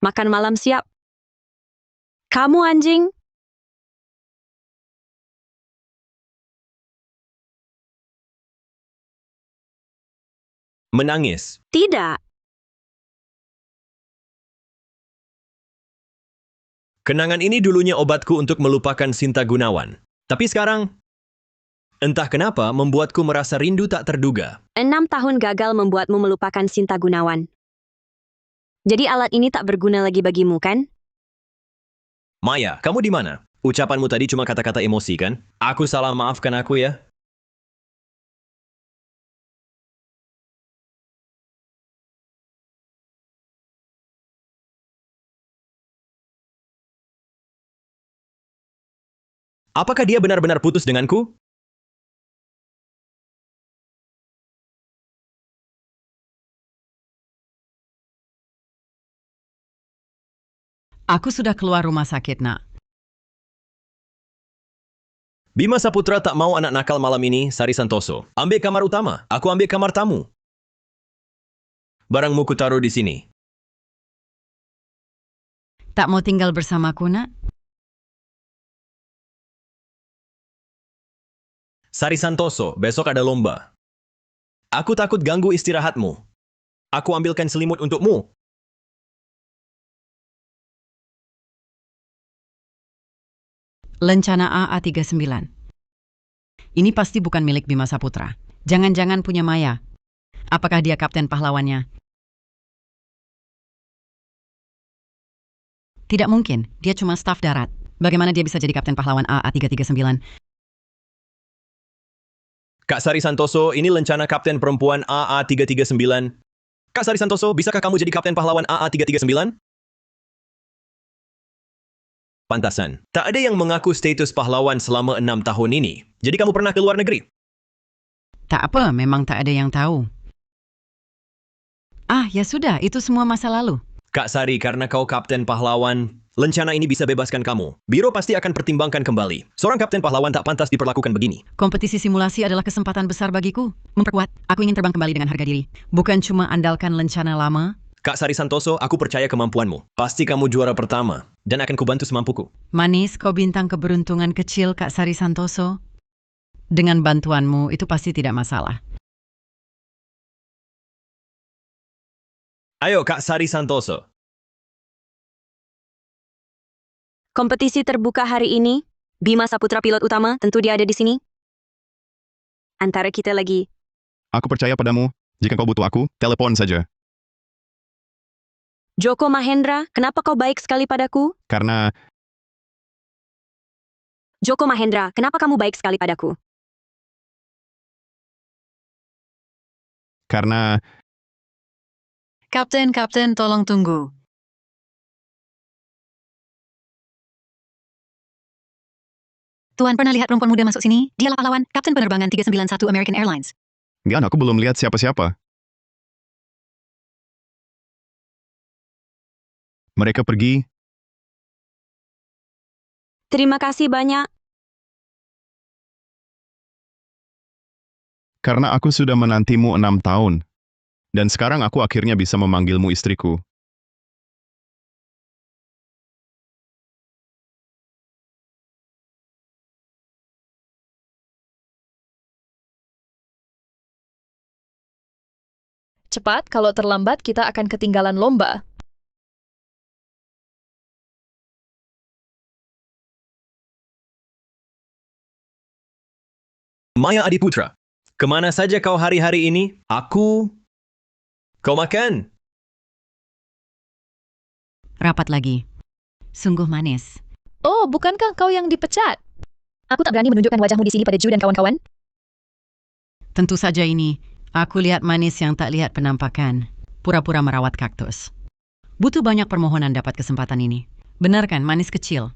Makan malam siap. Kamu anjing? Menangis. Tidak. Kenangan ini dulunya obatku untuk melupakan Sinta Gunawan. Tapi sekarang, entah kenapa membuatku merasa rindu tak terduga. 6 tahun gagal membuatmu melupakan Sinta Gunawan. Jadi alat ini tak berguna lagi bagimu, kan? Maya, kamu di mana? Ucapanmu tadi cuma kata-kata emosi, kan? Aku salah, maafkan aku ya. Apakah dia benar-benar putus denganku? Aku sudah keluar rumah sakit, nak. Bima Saputra tak mau anak nakal malam ini, Sari Santoso. Ambil kamar utama, aku ambil kamar tamu. Barangmu ku taruh di sini. Tak mau tinggal bersamaku, nak? Sari Santoso, besok ada lomba. Aku takut ganggu istirahatmu. Aku ambilkan selimut untukmu. Lencana AA39. Ini pasti bukan milik Bima Saputra. Jangan-jangan punya Maya. Apakah dia kapten pahlawannya? Tidak mungkin, dia cuma staf darat. Bagaimana dia bisa jadi kapten pahlawan AA339? Kak Sari Santoso, ini lencana kapten perempuan AA339. Kak Sari Santoso, bisakah kamu jadi kapten pahlawan AA339? Pantasan. Tak ada yang mengaku status pahlawan selama 6 tahun ini. Jadi kamu pernah ke luar negeri? Tak apa, memang tak ada yang tahu. Ah, ya sudah, itu semua masa lalu. Kak Sari, karena kau kapten pahlawan, lencana ini bisa bebaskan kamu. Biro pasti akan pertimbangkan kembali. Seorang kapten pahlawan tak pantas diperlakukan begini. Kompetisi simulasi adalah kesempatan besar bagiku. Memperkuat, aku ingin terbang kembali dengan harga diri. Bukan cuma andalkan lencana lama. Kak Sari Santoso, aku percaya kemampuanmu. Pasti kamu juara pertama, dan akan kubantu semampuku. Manis, kau bintang keberuntungan kecil, Kak Sari Santoso. Dengan bantuanmu, itu pasti tidak masalah. Ayo, Kak Sari Santoso. Kompetisi terbuka hari ini, Bima Saputra pilot utama, tentu dia ada di sini. Antara kita lagi. Aku percaya padamu. Jika kau butuh aku, telepon saja. Joko Mahendra, kenapa kau baik sekali padaku? Karena Joko Mahendra, kenapa kamu baik sekali padaku? Kapten, tolong tunggu. Tuan pernah lihat perempuan muda masuk sini? Dialah pahlawan, kapten penerbangan 391 American Airlines. Enggak, aku belum lihat siapa-siapa. Mereka pergi. Terima kasih banyak. Karena aku sudah menantimu 6 tahun. Dan sekarang aku akhirnya bisa memanggilmu istriku. Cepat, kalau terlambat kita akan ketinggalan lomba. Maya Adiputra, kemana saja kau hari-hari ini? Kau makan? Rapat lagi. Sungguh manis. Oh, bukankah kau yang dipecat? Aku tak berani menunjukkan wajahmu di sini pada Ju dan kawan-kawan. Tentu saja ini. Aku lihat manis yang tak lihat penampakan. Pura-pura merawat kaktus. Butuh banyak permohonan dapat kesempatan ini. Benar kan, manis kecil?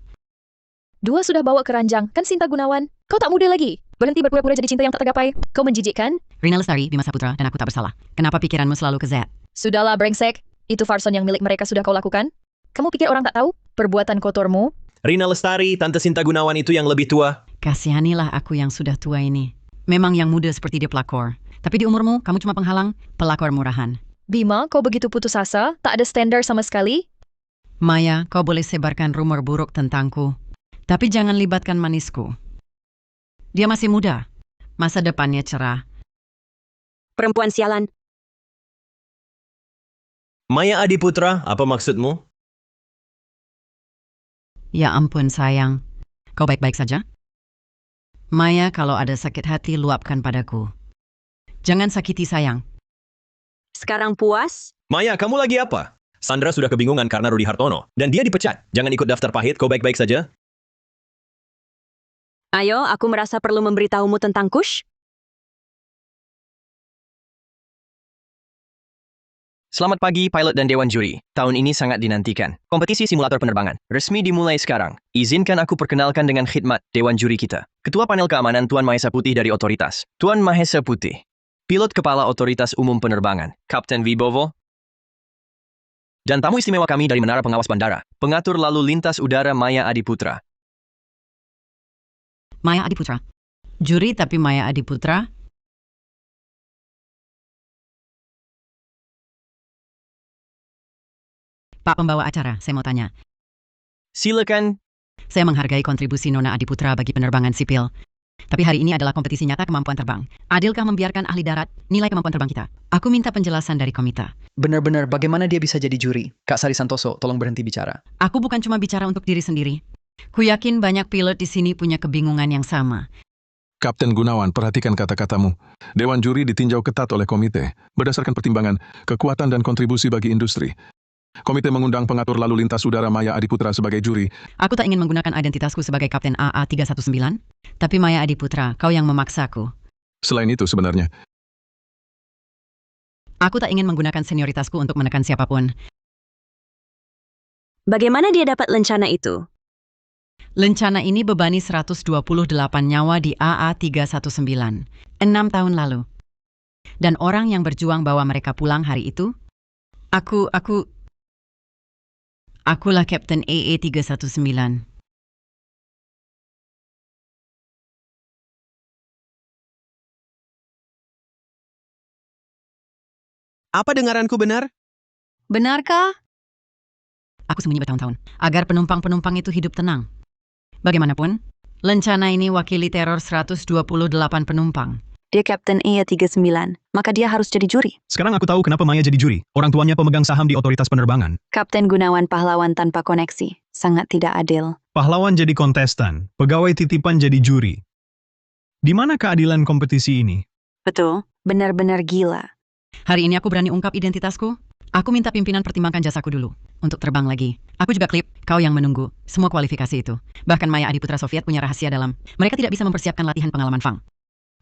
Dua sudah bawa keranjang, kan Sinta Gunawan? Kau tak muda lagi. Berhenti berpura-pura jadi cinta yang tak tergapai. Kau menjijikkan. Rina Lestari, Bima Saputra, dan aku tak bersalah. Kenapa pikiranmu selalu ke Z? Sudahlah, brengsek. Itu farson yang milik mereka sudah kau lakukan. Kamu pikir orang tak tahu? Perbuatan kotormu? Rina Lestari, Tante Sinta Gunawan itu yang lebih tua. Kasihanilah aku yang sudah tua ini. Memang yang muda seperti dia pelakor. Tapi di umurmu, kamu cuma penghalang, pelakor murahan. Bima, kau begitu putus asa? Tak ada standar sama sekali? Maya, kau boleh sebarkan rumor buruk tentangku. Tapi jangan libatkan manisku. Dia masih muda. Masa depannya cerah. Perempuan sialan. Maya Adiputra, apa maksudmu? Ya ampun sayang. Kau baik-baik saja? Maya, kalau ada sakit hati, luapkan padaku. Jangan sakiti sayang. Sekarang puas? Maya, kamu lagi apa? Sandra sudah kebingungan karena Rudi Hartono. Dan dia dipecat. Jangan ikut daftar pahit, kau baik-baik saja? Ayo, aku merasa perlu memberitahumu tentang Kush. Selamat pagi, pilot dan dewan juri. Tahun ini sangat dinantikan. Kompetisi simulator penerbangan resmi dimulai sekarang. Izinkan aku perkenalkan dengan khidmat dewan juri kita. Ketua panel keamanan Tuan Mahesa Putih dari otoritas. Tuan Mahesa Putih. Pilot kepala otoritas umum penerbangan, Kapten Wibowo. Dan tamu istimewa kami dari Menara Pengawas Bandara, pengatur lalu lintas udara Maya Adiputra. Maya Adiputra. Juri tapi Maya Adiputra. Pak pembawa acara, saya mau tanya. Silakan. Saya menghargai kontribusi Nona Adiputra bagi penerbangan sipil. Tapi hari ini adalah kompetisi nyata kemampuan terbang. Adilkah membiarkan ahli darat nilai kemampuan terbang kita? Aku minta penjelasan dari komite. Benar-benar bagaimana dia bisa jadi juri? Kak Sari Santoso, tolong berhenti bicara. Aku bukan cuma bicara untuk diri sendiri. Ku yakin banyak pilot di sini punya kebingungan yang sama. Kapten Gunawan, perhatikan kata-katamu. Dewan juri ditinjau ketat oleh komite, berdasarkan pertimbangan, kekuatan dan kontribusi bagi industri. Komite mengundang pengatur lalu lintas udara Maya Adiputra sebagai juri. Aku tak ingin menggunakan identitasku sebagai Kapten AA319, tapi Maya Adiputra, kau yang memaksaku. Selain itu sebenarnya, aku tak ingin menggunakan senioritasku untuk menekan siapapun. Bagaimana dia dapat lencana itu? Lencana ini bebani 128 nyawa di AA319, 6 tahun lalu. Dan orang yang berjuang bawa mereka pulang hari itu, Akulah Kapten AA319. Apa dengaranku benar? Benarkah? Aku sembunyi bertahun-tahun, agar penumpang-penumpang itu hidup tenang. Bagaimanapun, lencana ini wakili teror 128 penumpang. Dia Kapten AA39, maka dia harus jadi juri. Sekarang aku tahu kenapa Maya jadi juri. Orang tuanya pemegang saham di otoritas penerbangan. Kapten Gunawan pahlawan tanpa koneksi. Sangat tidak adil. Pahlawan jadi kontestan, pegawai titipan jadi juri. Di mana keadilan kompetisi ini? Betul, benar-benar gila. Hari ini aku berani ungkap identitasku. Aku minta pimpinan pertimbangkan jasaku dulu. Untuk terbang lagi. Aku juga klip, kau yang menunggu. Semua kualifikasi itu. Bahkan Maya Adiputra Soviet punya rahasia dalam. Mereka tidak bisa mempersiapkan latihan pengalaman Fang.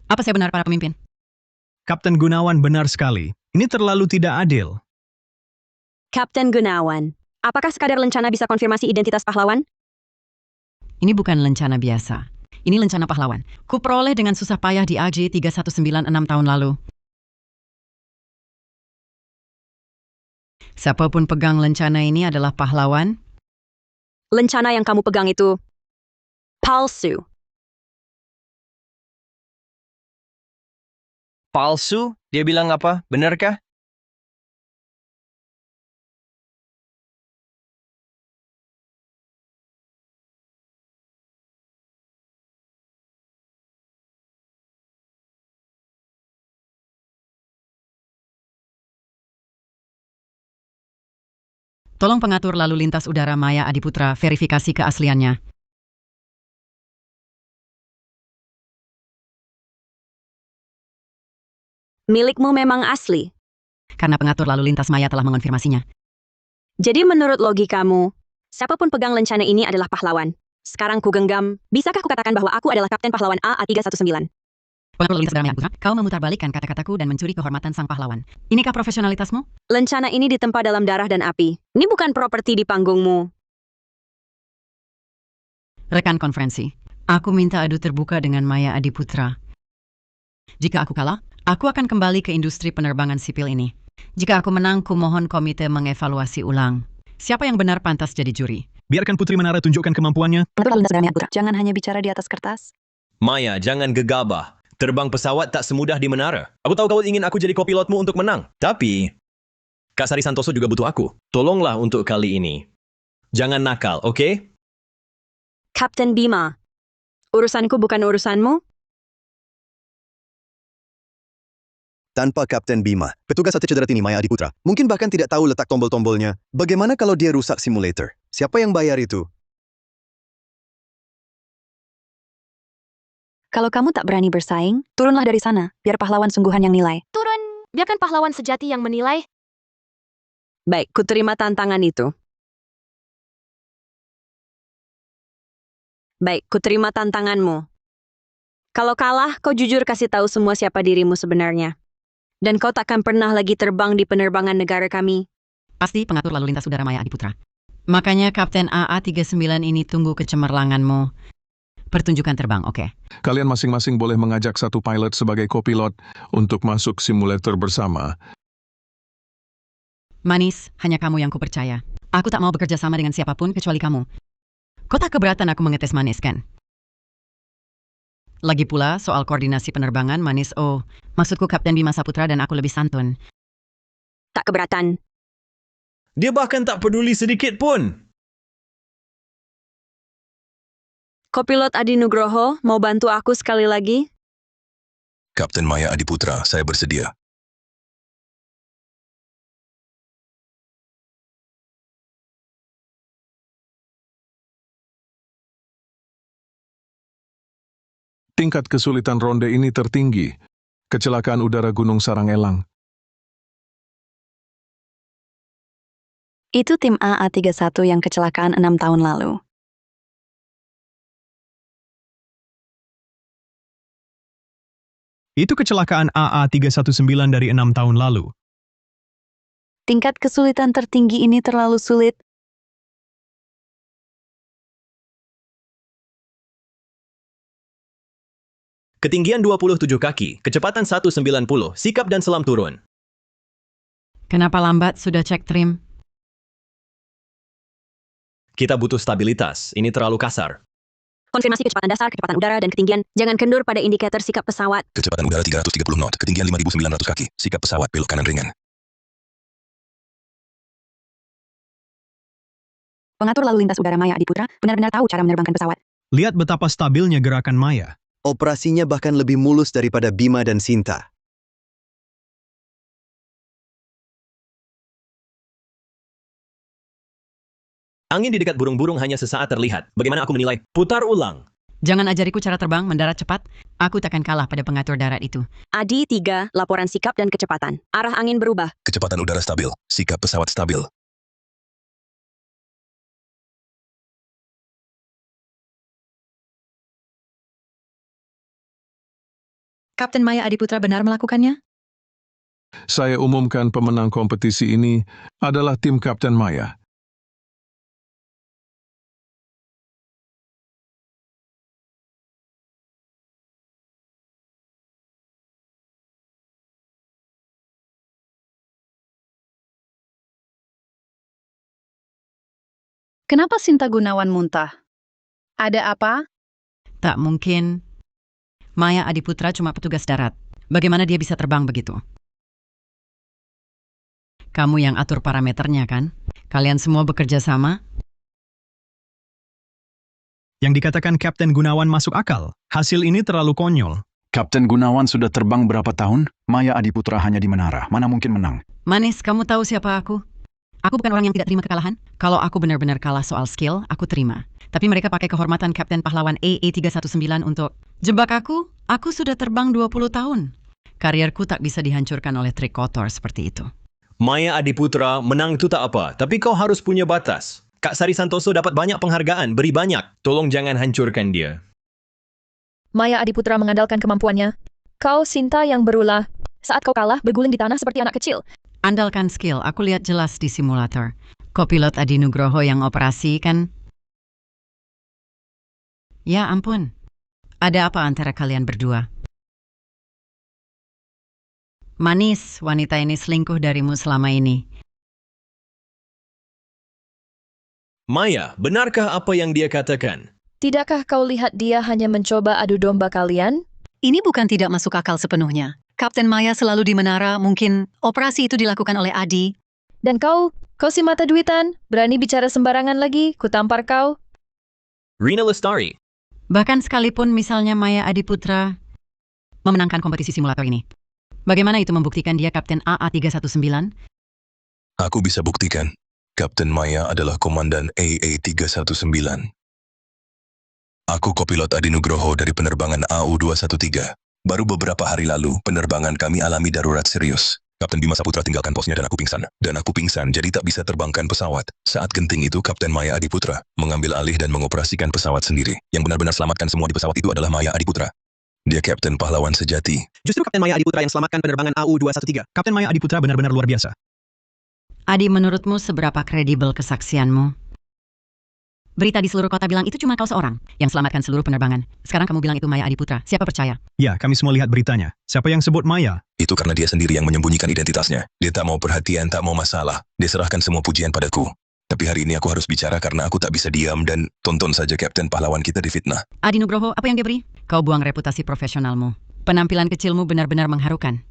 Apa saya benar para pemimpin? Kapten Gunawan benar sekali. Ini terlalu tidak adil. Kapten Gunawan, apakah sekadar lencana bisa konfirmasi identitas pahlawan? Ini bukan lencana biasa. Ini lencana pahlawan. Ku peroleh dengan susah payah di AJ 3196 tahun lalu. Siapapun pegang lencana ini adalah pahlawan. Lencana yang kamu pegang itu palsu. Palsu? Dia bilang apa? Benarkah? Tolong pengatur lalu lintas udara Maya Adiputra verifikasi keasliannya. Milikmu memang asli. Karena pengatur lalu lintas Maya telah mengonfirmasinya. Jadi menurut logikamu, siapapun pegang lencana ini adalah pahlawan. Sekarang ku genggam, bisakah kukatakan bahwa aku adalah Kapten Pahlawan AA319? Pengatur lalu lintas udara Maya Adiputra, kau memutarbalikkan kata-kataku dan mencuri kehormatan sang pahlawan. Inikah profesionalitasmu? Lencana ini ditempa dalam darah dan api. Ini bukan properti di panggungmu. Rekan konferensi, aku minta adu terbuka dengan Maya Adiputra. Jika aku kalah, aku akan kembali ke industri penerbangan sipil ini. Jika aku menang, ku mohon komite mengevaluasi ulang. Siapa yang benar pantas jadi juri? Biarkan Putri Menara tunjukkan kemampuannya. Jangan hanya bicara di atas kertas. Maya, jangan gegabah. Terbang pesawat tak semudah di menara. Aku tahu kau ingin aku jadi kopilotmu untuk menang. Tapi, Kak Sari Santoso juga butuh aku. Tolonglah untuk kali ini. Jangan nakal, oke? Kapten Bima, urusanku bukan urusanmu? Tanpa Kapten Bima, petugas sate cedera ini Maya Adiputra mungkin bahkan tidak tahu letak tombol-tombolnya. Bagaimana kalau dia rusak simulator? Siapa yang bayar itu? Kalau kamu tak berani bersaing, turunlah dari sana, biar pahlawan sungguhan yang nilai. Turun, biarkan pahlawan sejati yang menilai. Baik, ku terima tantangan itu. Baik, ku terima tantanganmu. Kalau kalah, kau jujur kasih tahu semua siapa dirimu sebenarnya. Dan kau takkan pernah lagi terbang di penerbangan negara kami. Pasti pengatur lalu lintas udara Maya Adiputra. Makanya Kapten AA39 ini tunggu kecemerlanganmu. Pertunjukan terbang, oke. Kalian masing-masing boleh mengajak satu pilot sebagai kopilot untuk masuk simulator bersama. Manis, hanya kamu yang kupercaya. Aku tak mau bekerja sama dengan siapapun kecuali kamu. Kau tak keberatan aku mengetes Manis, kan? Lagi pula, soal koordinasi penerbangan, Manis, maksudku Kapten Bima Saputra dan aku lebih santun. Tak keberatan. Dia bahkan tak peduli sedikit pun. Kopilot Adi Nugroho, mau bantu aku sekali lagi? Kapten Maya Adiputra, saya bersedia. Tingkat kesulitan ronde ini tertinggi. Kecelakaan udara Gunung Sarangelang. Itu tim AA31 yang kecelakaan 6 tahun lalu. Itu kecelakaan AA319 dari 6 tahun lalu. Tingkat kesulitan tertinggi ini terlalu sulit. Ketinggian 27 kaki, kecepatan 190, sikap dan selam turun. Kenapa lambat? Sudah cek trim. Kita butuh stabilitas, ini terlalu kasar. Konfirmasi kecepatan dasar, kecepatan udara, dan ketinggian. Jangan kendur pada indikator sikap pesawat. Kecepatan udara 330 knot, ketinggian 5.900 kaki, sikap pesawat belok kanan ringan. Pengatur lalu lintas udara Maya Adiputra benar-benar tahu cara menerbangkan pesawat. Lihat betapa stabilnya gerakan Maya. Operasinya bahkan lebih mulus daripada Bima dan Sinta. Angin di dekat burung-burung hanya sesaat terlihat. Bagaimana aku menilai? Putar ulang. Jangan ajariku cara terbang mendarat cepat. Aku takkan kalah pada pengatur darat itu. Adi 3, laporan sikap dan kecepatan. Arah angin berubah. Kecepatan udara stabil, sikap pesawat stabil. Kapten Maya Adiputra benar melakukannya? Saya umumkan pemenang kompetisi ini adalah tim Kapten Maya. Kenapa Sinta Gunawan muntah? Ada apa? Tak mungkin. Maya Adiputra cuma petugas darat. Bagaimana dia bisa terbang begitu? Kamu yang atur parameternya, kan? Kalian semua bekerja sama? Yang dikatakan Kapten Gunawan masuk akal. Hasil ini terlalu konyol. Kapten Gunawan sudah terbang berapa tahun? Maya Adiputra hanya di menara. Mana mungkin menang? Manis, kamu tahu siapa aku? Aku bukan orang yang tidak terima kekalahan. Kalau aku benar-benar kalah soal skill, aku terima. Tapi mereka pakai kehormatan Kapten Pahlawan AA319 untuk jebak aku. Aku sudah terbang 20 tahun. Karierku tak bisa dihancurkan oleh trik kotor seperti itu. Maya Adiputra, menang itu tak apa, tapi kau harus punya batas. Kak Sari Santoso dapat banyak penghargaan, beri banyak. Tolong jangan hancurkan dia. Maya Adiputra mengandalkan kemampuannya. Kau Sinta yang berulah. Saat kau kalah, berguling di tanah seperti anak kecil. Andalkan skill, aku lihat jelas di simulator. Kopilot Adi Nugroho yang operasi, kan? Ya ampun. Ada apa antara kalian berdua? Manis, wanita ini selingkuh darimu selama ini. Maya, benarkah apa yang dia katakan? Tidakkah kau lihat dia hanya mencoba adu domba kalian? Ini bukan tidak masuk akal sepenuhnya. Kapten Maya selalu di menara, mungkin operasi itu dilakukan oleh Adi. Dan kau si mata duitan, berani bicara sembarangan lagi, kutampar kau. Rina Lestari. Bahkan sekalipun misalnya Maya Adiputra memenangkan kompetisi simulator ini. Bagaimana itu membuktikan dia Kapten AA319? Aku bisa buktikan. Kapten Maya adalah komandan AA319. Aku kopilot Adi Nugroho dari penerbangan AU213. Baru beberapa hari lalu, penerbangan kami alami darurat serius. Kapten Bima Saputra tinggalkan posnya dan aku pingsan. Jadi tak bisa terbangkan pesawat. Saat genting itu, Kapten Maya Adiputra mengambil alih dan mengoperasikan pesawat sendiri. Yang benar-benar selamatkan semua di pesawat itu adalah Maya Adiputra. Dia kapten pahlawan sejati. Justru Kapten Maya Adiputra yang selamatkan penerbangan AU213. Kapten Maya Adiputra benar-benar luar biasa. Adi, menurutmu seberapa kredibel kesaksianmu? Berita di seluruh kota bilang itu cuma kau seorang yang selamatkan seluruh penerbangan. Sekarang kamu bilang itu Maya Adiputra. Siapa percaya? Ya, kami semua lihat beritanya. Siapa yang sebut Maya? Itu karena dia sendiri yang menyembunyikan identitasnya. Dia tak mau perhatian, tak mau masalah. Dia serahkan semua pujian padaku. Tapi hari ini aku harus bicara karena aku tak bisa diam dan tonton saja kapten pahlawan kita difitnah. Adi Nugroho, apa yang dia beri? Kau buang reputasi profesionalmu. Penampilan kecilmu benar-benar mengharukan.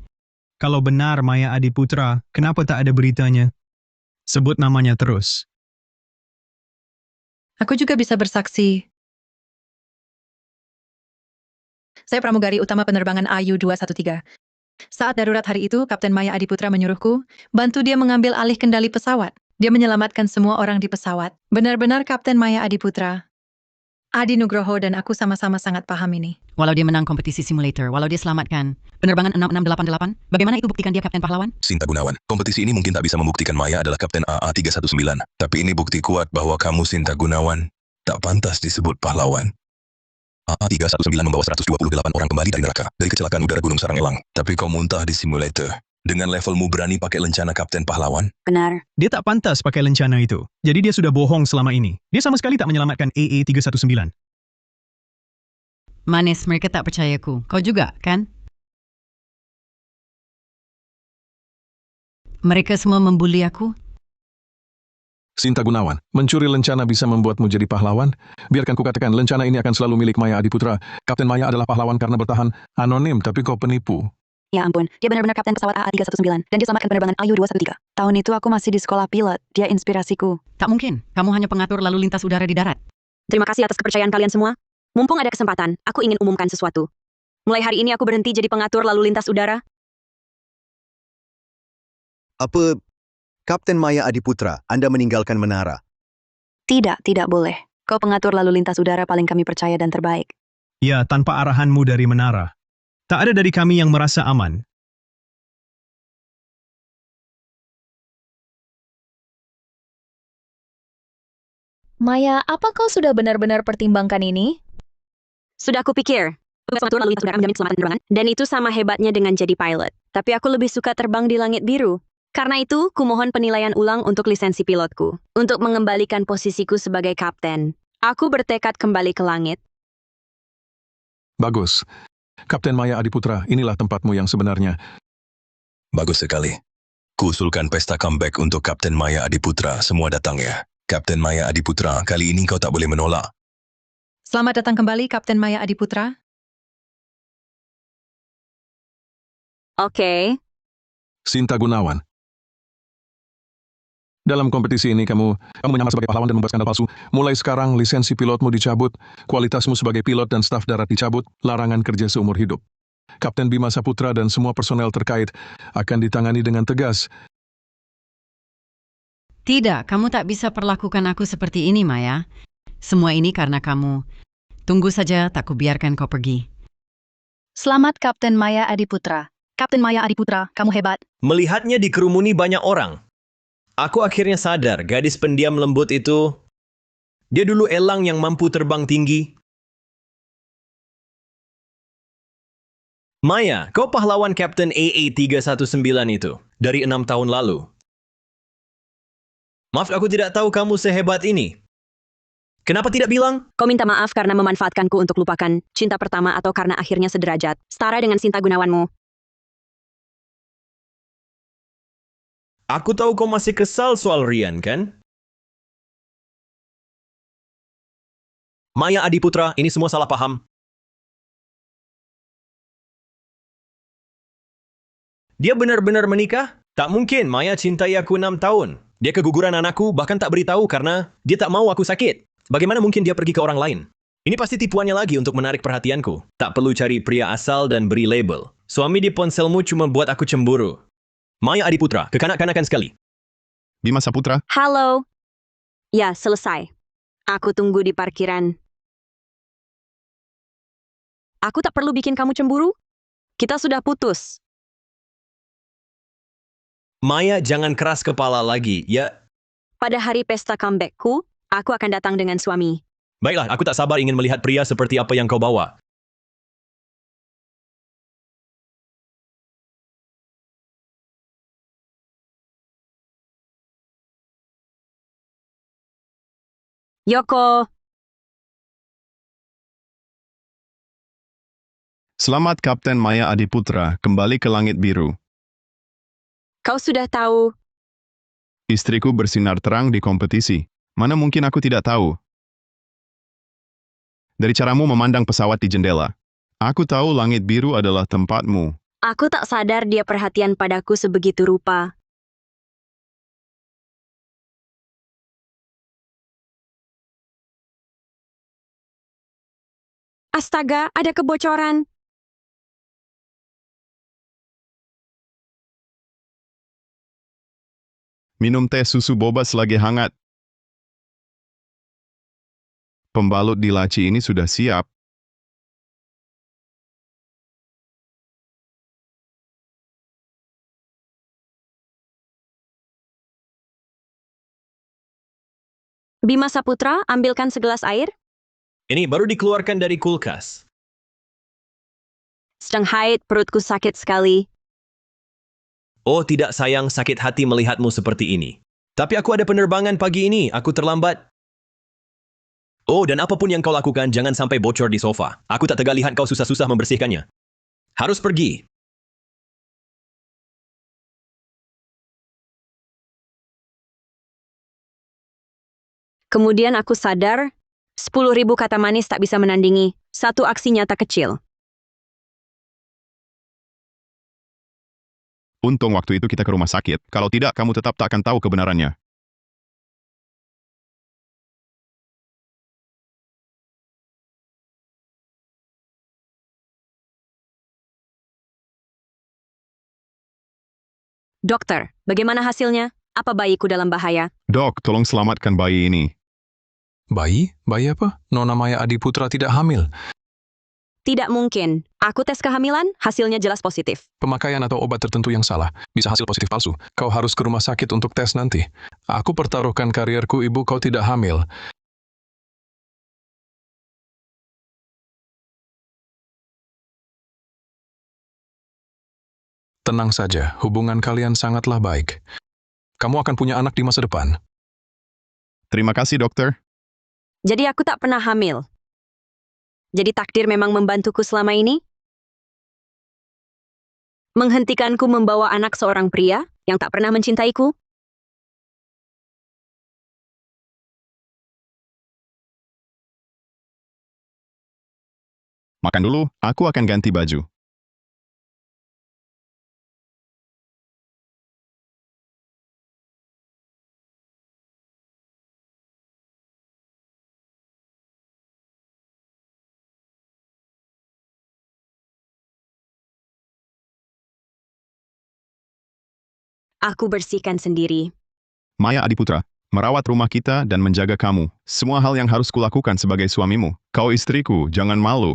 Kalau benar Maya Adiputra, kenapa tak ada beritanya? Sebut namanya terus. Aku juga bisa bersaksi. Saya pramugari utama penerbangan AU213. Saat darurat hari itu, Kapten Maya Adiputra menyuruhku, bantu dia mengambil alih kendali pesawat. Dia menyelamatkan semua orang di pesawat. Benar-benar Kapten Maya Adiputra. Adi Nugroho dan aku sama-sama sangat paham ini. Walau dia menang kompetisi simulator, walau dia selamatkan penerbangan 6688, bagaimana itu buktikan dia kapten pahlawan? Sinta Gunawan, kompetisi ini mungkin tak bisa membuktikan Maya adalah kapten AA319, tapi ini bukti kuat bahwa kamu Sinta Gunawan tak pantas disebut pahlawan. AA319 membawa 128 orang kembali dari neraka, dari kecelakaan udara Gunung Sarang Elang. Tapi kau muntah di simulator. Dengan levelmu berani pakai lencana kapten pahlawan? Benar. Dia tak pantas pakai lencana itu. Jadi dia sudah bohong selama ini. Dia sama sekali tak menyelamatkan AA319. Manis, mereka tak percayaku. Kau juga, kan? Mereka semua membuli aku. Sinta Gunawan, mencuri lencana bisa membuatmu jadi pahlawan? Biarkan kukatakan, lencana ini akan selalu milik Maya Adiputra. Kapten Maya adalah pahlawan karena bertahan anonim, tapi kau penipu. Ya ampun, dia benar-benar kapten pesawat AA319 dan dia selamatkan penerbangan AU213. Tahun itu aku masih di sekolah pilot, dia inspirasiku. Tak mungkin, kamu hanya pengatur lalu lintas udara di darat. Terima kasih atas kepercayaan kalian semua. Mumpung ada kesempatan, aku ingin umumkan sesuatu. Mulai hari ini aku berhenti jadi pengatur lalu lintas udara. Apa, Kapten Maya Adiputra, Anda meninggalkan menara? Tidak boleh. Kau pengatur lalu lintas udara paling kami percaya dan terbaik. Ya, tanpa arahanmu dari menara. Tak ada dari kami yang merasa aman. Maya, apa kau sudah benar-benar pertimbangkan ini? Sudah aku pikir. Tugas pengatur lalu lintas udara menjamin keselamatan penerbangan, dan itu sama hebatnya dengan jadi pilot. Tapi aku lebih suka terbang di langit biru. Karena itu, kumohon penilaian ulang untuk lisensi pilotku. Untuk mengembalikan posisiku sebagai kapten. Aku bertekad kembali ke langit. Bagus. Kapten Maya Adiputra, inilah tempatmu yang sebenarnya. Bagus sekali. Kuusulkan pesta comeback untuk Kapten Maya Adiputra. Semua datang ya. Kapten Maya Adiputra, kali ini kau tak boleh menolak. Selamat datang kembali, Kapten Maya Adiputra. Oke. Sinta Gunawan. Dalam kompetisi ini kamu menyamar sebagai pahlawan dan membuat skandal palsu. Mulai sekarang lisensi pilotmu dicabut, kualitasmu sebagai pilot dan staf darat dicabut, larangan kerja seumur hidup. Kapten Bima Saputra dan semua personel terkait akan ditangani dengan tegas. Tidak, kamu tak bisa perlakukan aku seperti ini, Maya. Semua ini karena kamu. Tunggu saja, tak kubiarkan kau pergi. Selamat Kapten Maya Adiputra. Kapten Maya Adiputra, kamu hebat. Melihatnya dikerumuni banyak orang, aku akhirnya sadar gadis pendiam lembut itu, dia dulu elang yang mampu terbang tinggi. Maya, kau pahlawan Kapten AA319 itu, dari 6 tahun lalu. Maaf, aku tidak tahu kamu sehebat ini. Kenapa tidak bilang? Kau minta maaf karena memanfaatkanku untuk lupakan cinta pertama atau karena akhirnya sederajat, setara dengan Sinta Gunawanmu. Aku tahu kau masih kesal soal Rian, kan? Maya Adiputra, ini semua salah paham. Dia benar-benar menikah? Tak mungkin, Maya cintai aku 6 tahun. Dia keguguran anakku, bahkan tak beritahu karena dia tak mau aku sakit. Bagaimana mungkin dia pergi ke orang lain? Ini pasti tipuannya lagi untuk menarik perhatianku. Tak perlu cari pria asal dan beri label. Suami di ponselmu cuma buat aku cemburu. Maya Adiputra, kekanak-kanakan sekali. Bima Saputra. Halo. Ya, selesai. Aku tunggu di parkiran. Aku tak perlu bikin kamu cemburu. Kita sudah putus. Maya, jangan keras kepala lagi, ya. Pada hari pesta comebackku, aku akan datang dengan suami. Baiklah, aku tak sabar ingin melihat pria seperti apa yang kau bawa. Yoko, Selamat Kapten Maya Adiputra, kembali ke langit biru. kau sudah tahu. Istriku bersinar terang di kompetisi. Mana mungkin aku tidak tahu? Dari caramu memandang pesawat di jendela. Aku tahu langit biru adalah tempatmu. Aku tak sadar dia perhatian padaku sebegitu rupa. Astaga, ada kebocoran. Minum teh susu boba selagi hangat. Pembalut di laci ini sudah siap. Bima Saputra, ambilkan segelas air. Ini baru dikeluarkan dari kulkas. Sedang haid, perutku sakit sekali. Oh tidak sayang, sakit hati melihatmu seperti ini. Tapi aku ada penerbangan pagi ini, aku terlambat. Oh, dan apapun yang kau lakukan, jangan sampai bocor di sofa. Aku tak tega lihat kau susah-susah membersihkannya. Harus pergi. Kemudian aku sadar, 10.000 kata manis tak bisa menandingi satu aksi nyata kecil. Untung waktu itu kita ke rumah sakit. Kalau tidak, kamu tetap tak akan tahu kebenarannya. Dokter, bagaimana hasilnya? Apa bayiku dalam bahaya? Dok, tolong selamatkan bayi ini. Bayi? Bayi apa? Nona Maya Adiputra tidak hamil. Tidak mungkin. Aku tes kehamilan, hasilnya jelas positif. Pemakaian atau obat tertentu yang salah. Bisa hasil positif palsu. Kau harus ke rumah sakit untuk tes nanti. Aku pertaruhkan karierku, ibu, kau tidak hamil. Tenang saja, hubungan kalian sangatlah baik. Kamu akan punya anak di masa depan. Terima kasih, dokter. Jadi aku tak pernah hamil. Jadi takdir memang membantuku selama ini? Menghentikanku membawa anak seorang pria yang tak pernah mencintaiku? Makan dulu, aku akan ganti baju. Aku bersihkan sendiri. Maya Adiputra, merawat rumah kita dan menjaga kamu. Semua hal yang harus kulakukan sebagai suamimu. Kau istriku, jangan malu.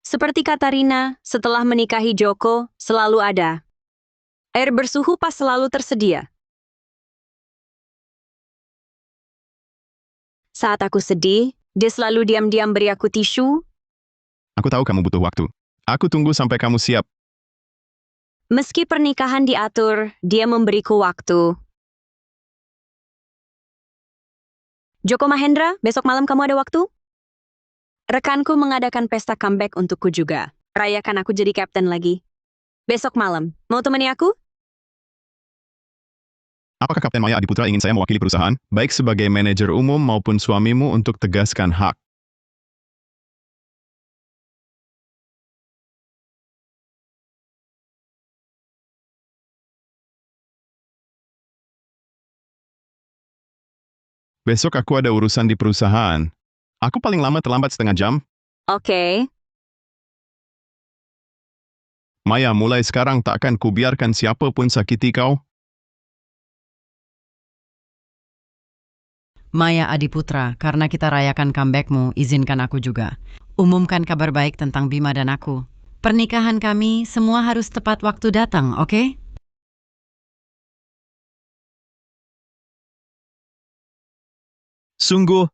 Seperti kata Rina, setelah menikahi Joko, selalu ada. Air bersuhu pas selalu tersedia. Saat aku sedih, dia selalu diam-diam beri aku tisu. Aku tahu kamu butuh waktu. Aku tunggu sampai kamu siap. Meski pernikahan diatur, dia memberiku waktu. Joko Mahendra, besok malam kamu ada waktu? Rekanku mengadakan pesta comeback untukku juga. Rayakan aku jadi kapten lagi. Besok malam, mau temani aku? Apakah Kapten Maya Adiputra ingin saya mewakili perusahaan, baik sebagai manajer umum maupun suamimu untuk tegaskan hak? Besok aku ada urusan di perusahaan. Aku paling lama terlambat setengah jam. Oke. Maya, mulai sekarang tak akan kubiarkan siapa pun sakiti kau. Maya Adiputra, karena kita rayakan comebackmu, izinkan aku juga. Umumkan kabar baik tentang Bima dan aku. Pernikahan kami semua harus tepat waktu datang, oke? Sungguh,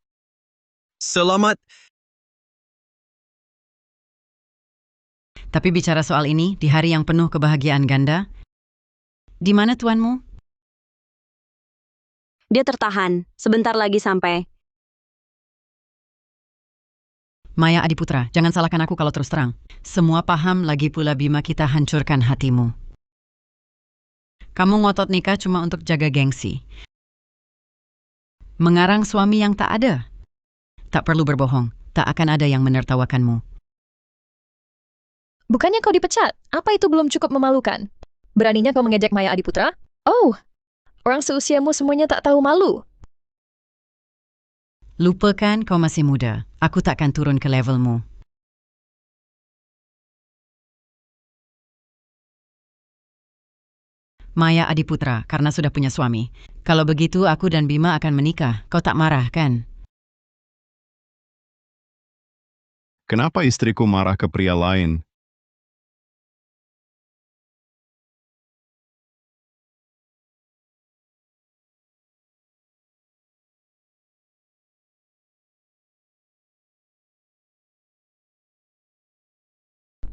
selamat. Tapi bicara soal ini, di hari yang penuh kebahagiaan ganda, di mana tuanmu? Dia tertahan. Sebentar lagi sampai. Maya Adiputra, jangan salahkan aku kalau terus terang. Semua paham, lagi pula Bima kita hancurkan hatimu. Kamu ngotot nikah cuma untuk jaga gengsi. Mengarang suami yang tak ada. Tak perlu berbohong, tak akan ada yang menertawakanmu. Bukannya kau dipecat? Apa itu belum cukup memalukan? Beraninya kau mengejek Maya Adiputra? Oh, orang seusiamu semuanya tak tahu malu. Lupakan kau masih muda. Aku takkan turun ke levelmu. Maya Adiputra, karena sudah punya suami. Kalau begitu aku dan Bima akan menikah. Kau tak marah, kan? Kenapa istriku marah ke pria lain?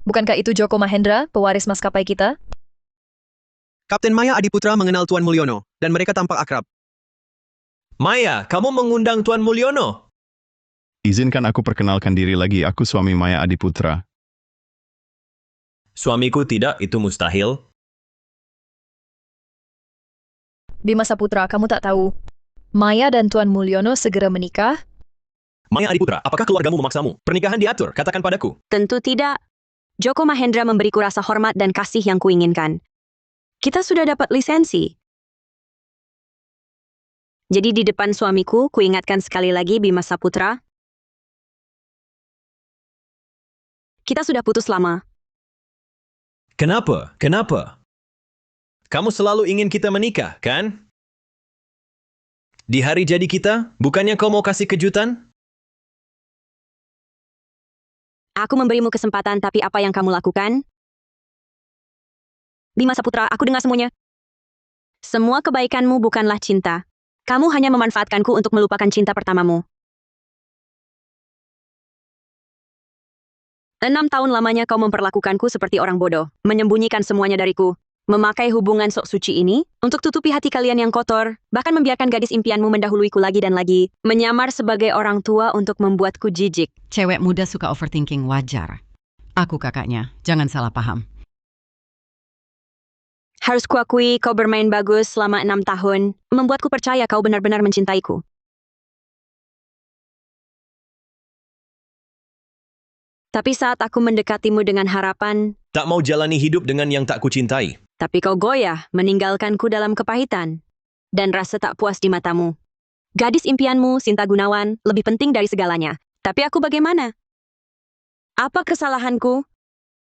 Bukankah itu Joko Mahendra, pewaris maskapai kita? Kapten Maya Adiputra mengenal Tuan Mulyono, dan mereka tampak akrab. Maya, kamu mengundang Tuan Mulyono? Izinkan aku perkenalkan diri lagi, aku suami Maya Adiputra. Suamiku tidak, itu mustahil. Bima Saputra, kamu tak tahu. Maya dan Tuan Mulyono segera menikah? Maya Adiputra, apakah keluargamu memaksamu? Pernikahan diatur, katakan padaku. Tentu tidak. Joko Mahendra memberiku rasa hormat dan kasih yang kuinginkan. Kita sudah dapat lisensi. Jadi di depan suamiku, kuingatkan sekali lagi Bima Saputra. Kita sudah putus lama. Kenapa? Kenapa? Kamu selalu ingin kita menikah, kan? Di hari jadi kita, bukannya kau mau kasih kejutan? Aku memberimu kesempatan, tapi apa yang kamu lakukan? Bima Saputra, aku dengar semuanya. Semua kebaikanmu bukanlah cinta. Kamu hanya memanfaatkanku untuk melupakan cinta pertamamu. 6 tahun lamanya kau memperlakukanku seperti orang bodoh, menyembunyikan semuanya dariku, memakai hubungan sok suci ini untuk tutupi hati kalian yang kotor, bahkan membiarkan gadis impianmu mendahuluiku lagi dan lagi, menyamar sebagai orang tua untuk membuatku jijik. Cewek muda suka overthinking, wajar. Aku kakaknya, jangan salah paham. Harus kuakui kau bermain bagus selama 6 tahun, membuatku percaya kau benar-benar mencintaiku. Tapi saat aku mendekatimu dengan harapan, Tak mau jalani hidup dengan yang tak kucintai. tapi kau goyah meninggalkanku dalam kepahitan dan rasa tak puas di matamu. Gadis impianmu, Sinta Gunawan, lebih penting dari segalanya. Tapi aku bagaimana? Apa kesalahanku?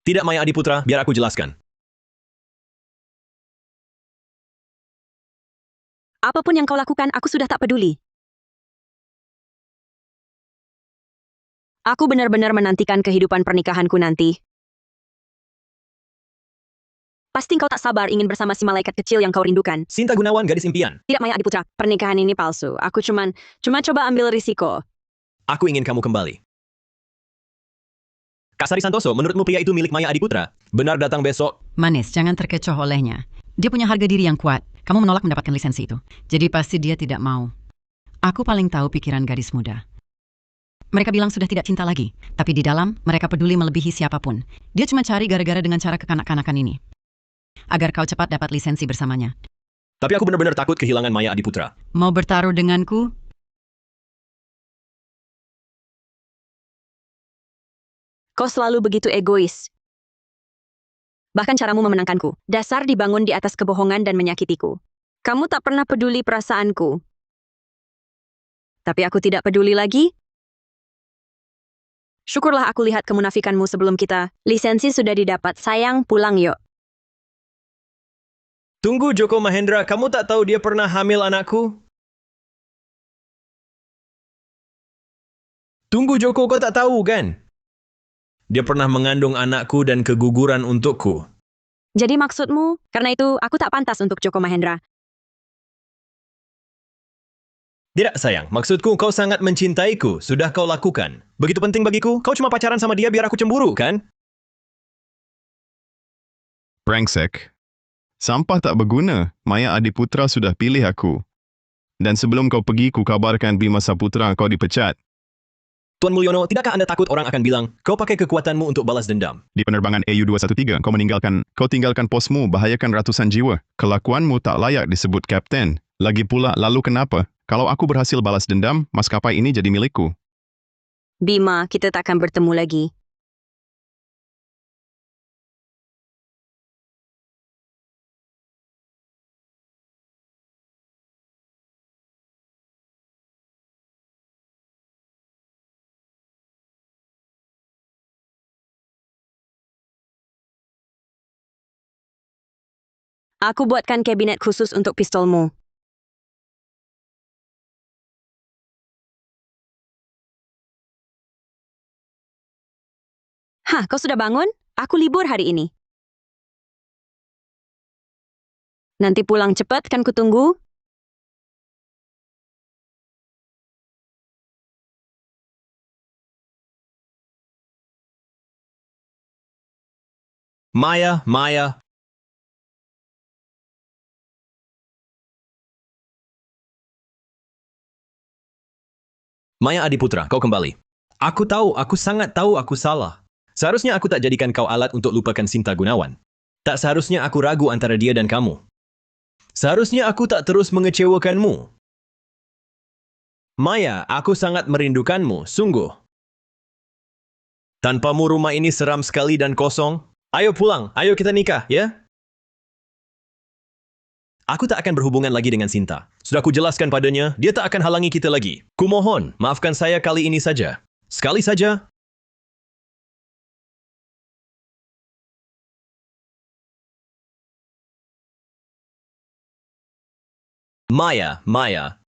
Tidak, Maya Adiputra, biar aku jelaskan. Apapun yang kau lakukan, aku sudah tak peduli. Aku benar-benar menantikan kehidupan pernikahanku nanti. Pasti kau tak sabar ingin bersama si malaikat kecil yang kau rindukan. Sinta Gunawan, gadis impian. Tidak, Maya Adiputra, pernikahan ini palsu. Aku cuma coba ambil risiko. Aku ingin kamu kembali. Kak Sari Santoso, menurutmu pria itu milik Maya Adiputra? Benar datang besok? Manis, jangan terkecoh olehnya. Dia punya harga diri yang kuat. Kamu menolak mendapatkan lisensi itu. Jadi pasti dia tidak mau. Aku paling tahu pikiran gadis muda. Mereka bilang sudah tidak cinta lagi. Tapi di dalam, mereka peduli melebihi siapapun. Dia cuma cari gara-gara dengan cara kekanak-kanakan ini. Agar kau cepat dapat lisensi bersamanya. Tapi aku benar-benar takut kehilangan Maya Adiputra. Mau bertaruh denganku? Kau selalu begitu egois. Bahkan caramu memenangkanku. Dasar dibangun di atas kebohongan dan menyakitiku. Kamu tak pernah peduli perasaanku. Tapi aku tidak peduli lagi. Syukurlah aku lihat kemunafikanmu sebelum kita. Lisensi sudah didapat, sayang, pulang yuk. Tunggu Joko Mahendra, kamu tak tahu dia pernah hamil anakku? Tunggu Joko, kau tak tahu kan? Dia pernah mengandung anakku dan keguguran untukku. Jadi maksudmu, karena itu aku tak pantas untuk Joko Mahendra. Tidak sayang, maksudku kau sangat mencintaiku, sudah kau lakukan. Begitu penting bagiku, kau cuma pacaran sama dia biar aku cemburu, kan? Brengsek. Sampah tak berguna. Maya Adiputra sudah pilih aku. Dan sebelum kau pergi, ku kabarkan Bima Saputra kau dipecat. Tuan Mulyono, tidakkah Anda takut orang akan bilang, kau pakai kekuatanmu untuk balas dendam? Di penerbangan AU213, kau tinggalkan posmu, bahayakan ratusan jiwa. Kelakuanmu tak layak disebut kapten. Lagi pula, lalu kenapa? Kalau aku berhasil balas dendam, maskapai ini jadi milikku. Bima, kita takkan bertemu lagi. Aku buatkan kabinet khusus untuk pistolmu. Hah, kau sudah bangun? Aku libur hari ini. Nanti pulang cepat, kan kutunggu? Maya, Maya. Maya Adiputra, kau kembali. Aku tahu, aku sangat tahu aku salah. Seharusnya aku tak jadikan kau alat untuk lupakan Sinta Gunawan. Tak seharusnya aku ragu antara dia dan kamu. Seharusnya aku tak terus mengecewakanmu. Maya, aku sangat merindukanmu, sungguh. Tanpamu rumah ini seram sekali dan kosong. Ayo pulang, ayo kita nikah, ya? Aku tak akan berhubungan lagi dengan Sinta. Sudah kujelaskan padanya, dia tak akan halangi kita lagi. Kumohon, maafkan saya kali ini saja. Sekali saja. Maya, Maya,